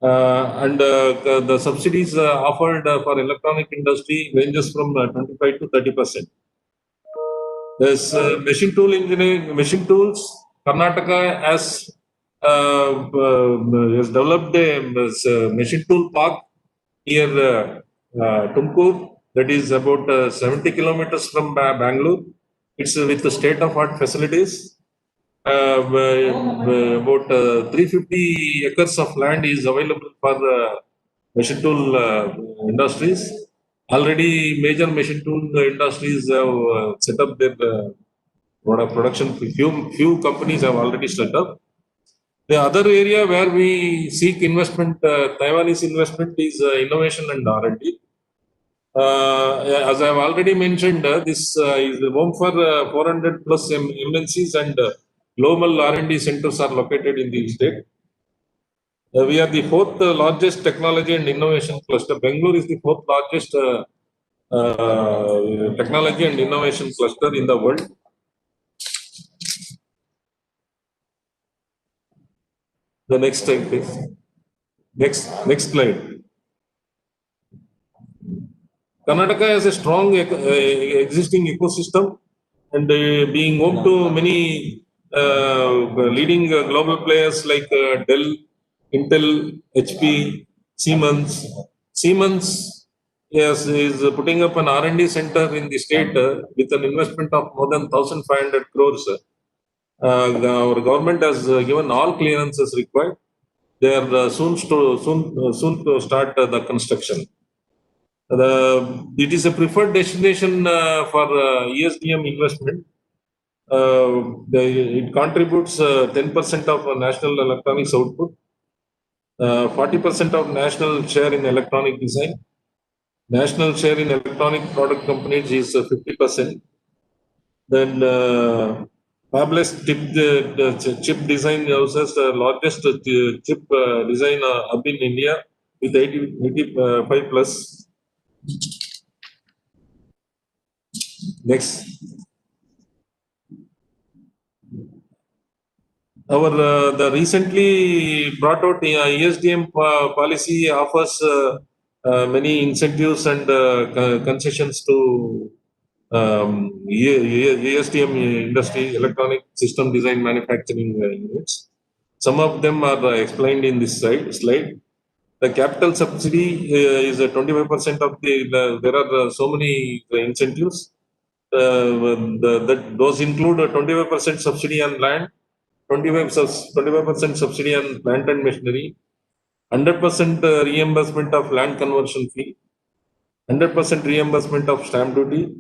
and the subsidies offered for electronic industry ranges from 25 to 30%. There's machine tool engineering, machine tools. Karnataka has developed a machine tool park near Tumkur, that is about 70 kilometers from Bangalore. It's with the state-of-art facilities. About 350 acres of land is available for machine tool industries. Already, major machine tool industries have set up their production. Few companies have already set up. The other area where we seek investment, Taiwanese investment, is innovation and R&D. As I have already mentioned, this is the home for 400 plus MNCs, and global R&D centers are located in the state. We are the fourth largest technology and innovation cluster. Bangalore is the fourth largest technology and innovation cluster in the world. The next slide, please. Next slide. Karnataka has a strong existing ecosystem, and being home to many leading global players like Dell, Intel, HP, Siemens. Siemens is putting up an R&D center in the state with an investment of more than 1,500 crores. Our government has given all clearances required. They are soon to start the construction. It is a preferred destination for ESDM investment. It contributes 10% of national electronics output, 40% of national share in electronic design. National share in electronic product companies is 50%. Then fabless chip design houses, the largest chip design hub in India with 85 plus. Next. Our the recently brought out ESDM policy offers many incentives and concessions to ESDM industry, electronic system design manufacturing units. Some of them are explained in this slide. The capital subsidy is 25% of there are so many incentives. Those include a 25% subsidy on land, 25% subsidy on plant and machinery, 100% reimbursement of land conversion fee, 100% reimbursement of stamp duty,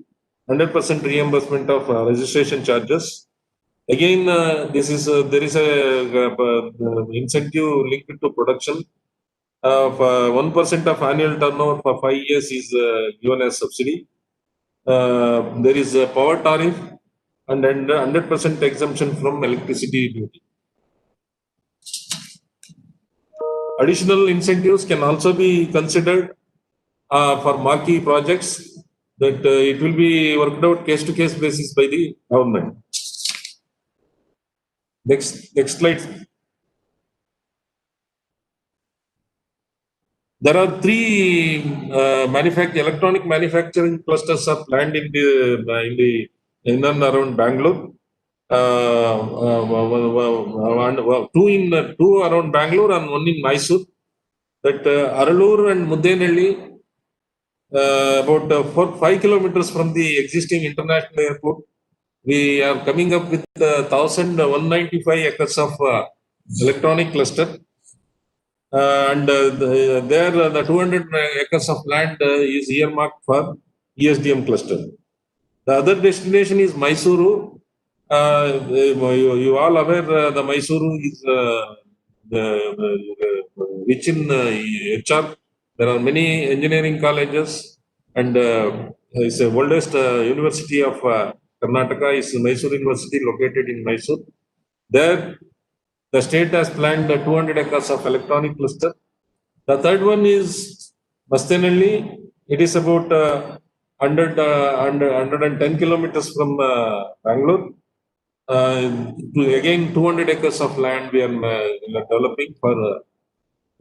100% reimbursement of registration charges. Again, there is a incentive linked to production of 1% of annual turnover for 5 years is given as subsidy. There is a power tariff and 100% exemption from electricity duty. Additional incentives can also be considered for marquee projects that it will be worked out case-to-case basis by the government. Next slide. There are three electronic manufacturing clusters are planned in and around Bangalore. Two around Bangalore and one in Mysore. That Aralur and Muddenelli, about 5 kilometers from the existing international airport, we are coming up with 1,195 acres of electronic cluster. And there the 200 acres of land is earmarked for ESDM cluster. The other destination is Mysuru. You all aware the Mysuru is rich in HR. There are many engineering colleges, and it's the oldest university of Karnataka is Mysore University, located in Mysore. There, the state has planned 200 acres of electronic cluster. The third one is Mastenalli. It is about 110 kilometers from Bangalore. Again, 200 acres of land we are developing for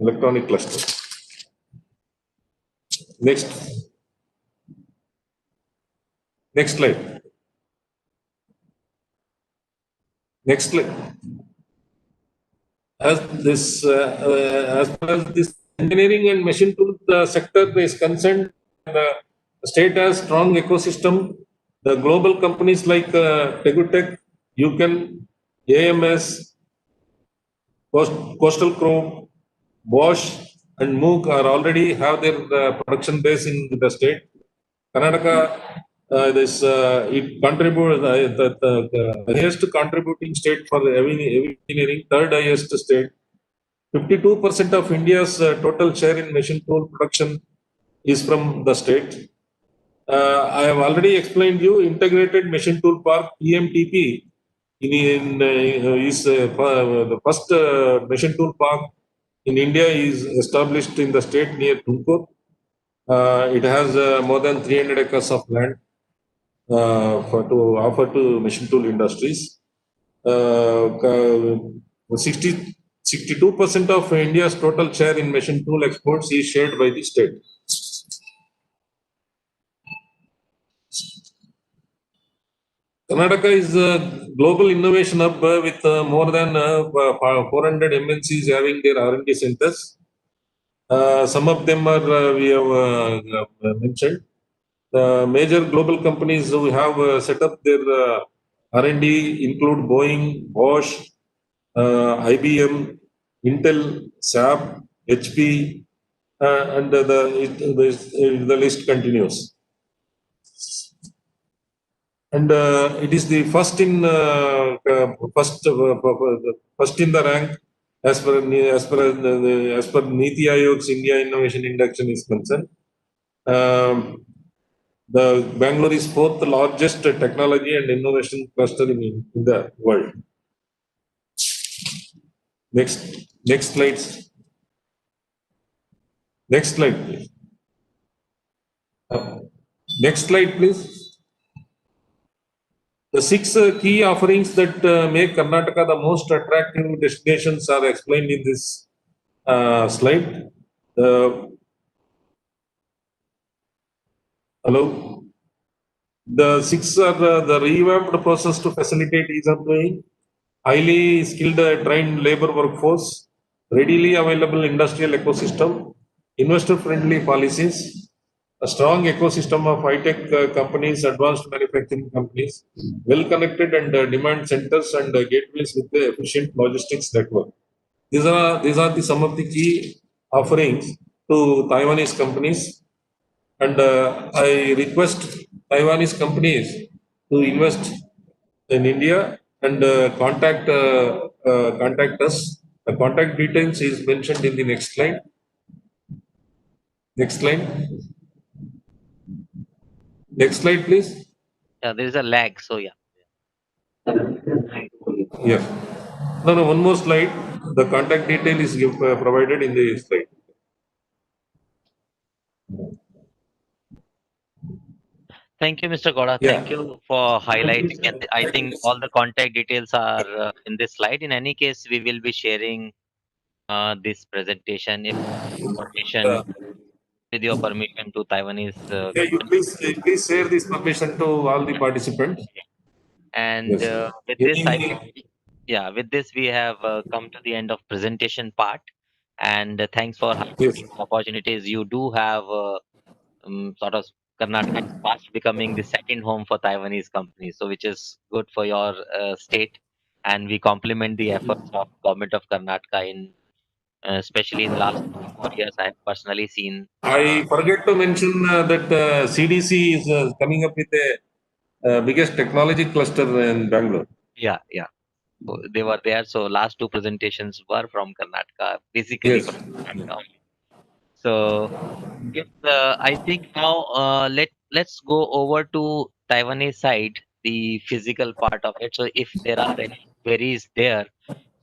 electronic cluster. Next slide. Next slide. As far as this engineering and machine tool sector is concerned, the state has strong ecosystem. The global companies like Tegutech, Yuken, AMS, Coastal Crow, Bosch, and Moog are already have their production base in the state. Karnataka, it contributes the highest contributing state for the heavy engineering, third highest state. 52% of India's total share in machine tool production is from the state. I have already explained you integrated machine tool park (EMTP) is the first machine tool park in India is established in the state near Tumkur. It has more than 300 acres of land to offer to machine tool industries. 62% of India's total share in machine tool exports is shared by the state. Karnataka is a global innovation hub with more than 400 MNCs having their R&D centers. Some of them are we have mentioned. The major global companies who have set up their R&D include Boeing, Bosch, IBM, Intel, SAP, HP, and the list continues. And it is the first in the rank as per Niti Aayog's India Innovation Induction is concerned. The Bangalore is fourth largest technology and innovation cluster in the world. Next slide. Next slide, please. Next slide, please. The six key offerings that make Karnataka the most attractive destinations are explained in this slide. Hello. The six are the revamped process to facilitate ease of doing, highly skilled trained labor workforce, readily available industrial ecosystem, investor-friendly policies, a strong ecosystem of high-tech companies, advanced manufacturing companies, well-connected and demand centers and gateways with the efficient logistics network. These are some of the key offerings to Taiwanese companies, and I request Taiwanese companies to invest in India and contact us. The contact details is mentioned in the next slide. Next slide. Next slide, please. Yeah, there is a lag, so yeah. Yeah. No, one more slide. The contact detail is provided in the slide. Thank you, Mr. Goda. Yeah. Thank you for highlighting. And I think all the contact details are in this slide. In any case, we will be sharing this presentation if permission, with your permission, to Taiwanese. Yeah, you please share this permission to all the participants. And Yes. with this, I think, yeah, with this we have come to the end of presentation part. And thanks for highlighting the opportunities. You do have sort of Karnataka is fast becoming the second home for Taiwanese companies, so which is good for your state. And we compliment the efforts of government of Karnataka in, especially in last 4 years. I have personally seen. I forget to mention that CDC is coming up with a biggest technology cluster in Bangalore. Yeah. So they were there. So last two presentations were from Karnataka, basically Yes. from Karnataka only. So if I think now let's go over to Taiwanese side, the physical part of it. So if there are any queries there,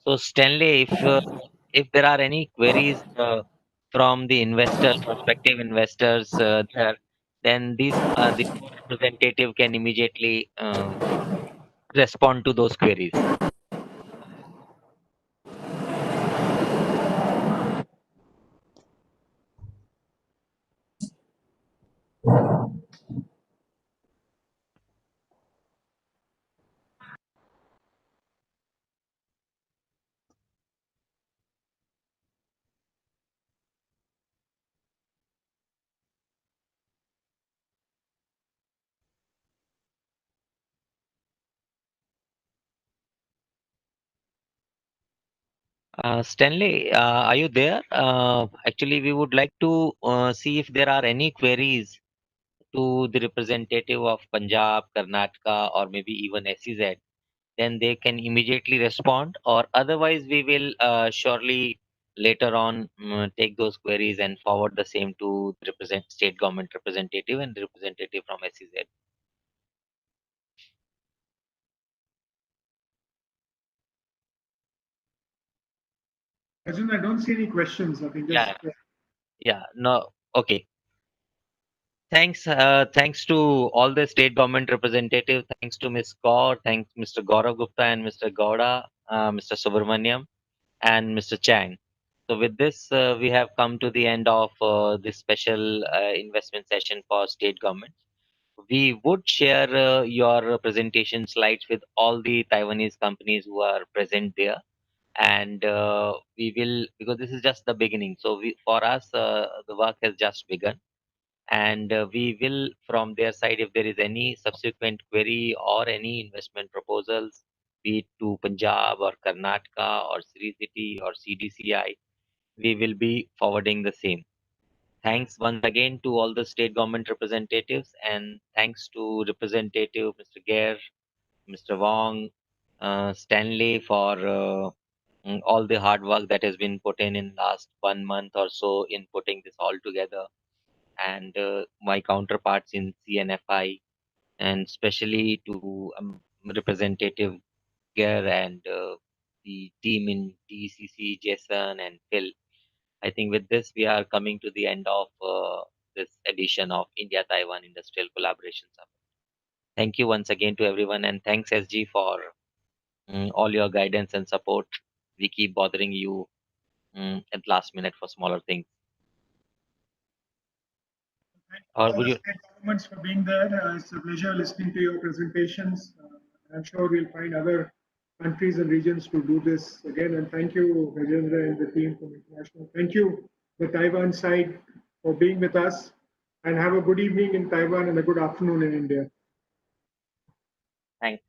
so Stanley, if there are any queries from the investors, prospective investors there, then the representative can immediately respond to those queries. Stanley, are you there? Actually, we would like to see if there are any queries to the representative of Punjab, Karnataka, or maybe even SEZ. Then they can immediately respond, or otherwise, we will surely later on take those queries and forward the same to the state government representative and the representative from SEZ. Arjun, I don't see any questions. I think just Yeah, no, okay. Thanks to all the state government representatives. Thanks to Ms. Kaur. Thanks Mr. Gaurav Gupta and Mr. Gowda, Mr. Subramaniam, and Mr. Chang. So with this, we have come to the end of this special investment session for state government. We would share your presentation slides with all the Taiwanese companies who are present there, and we will, because this is just the beginning. So for us, the work has just begun, and we will from their side, if there is any subsequent query or any investment proposals, be it to Punjab or Karnataka or Sri City or CDCI, we will be forwarding the same. Thanks once again to all the state government representatives, and thanks to Representative Mr. Gair, Mr. Wong, Stanley for all the hard work that has been put in last 1 month or so in putting this all together, and my counterparts in CNFI, and especially to Representative Gair and the team in DCC, Jason and Phil. I think with this, we are coming to the end of this edition of India-Taiwan Industrial Collaboration Summit. Thank you once again to everyone, and thanks SG for all your guidance and support. We keep bothering you at last minute for smaller things. Or would you? State governments for being there. It's a pleasure listening to your presentations. I'm sure we'll find other countries and regions to do this again. And thank you, Rajendra and the team from International. Thank you, the Taiwan side, for being with us. And have a good evening in Taiwan and a good afternoon in India. Thanks.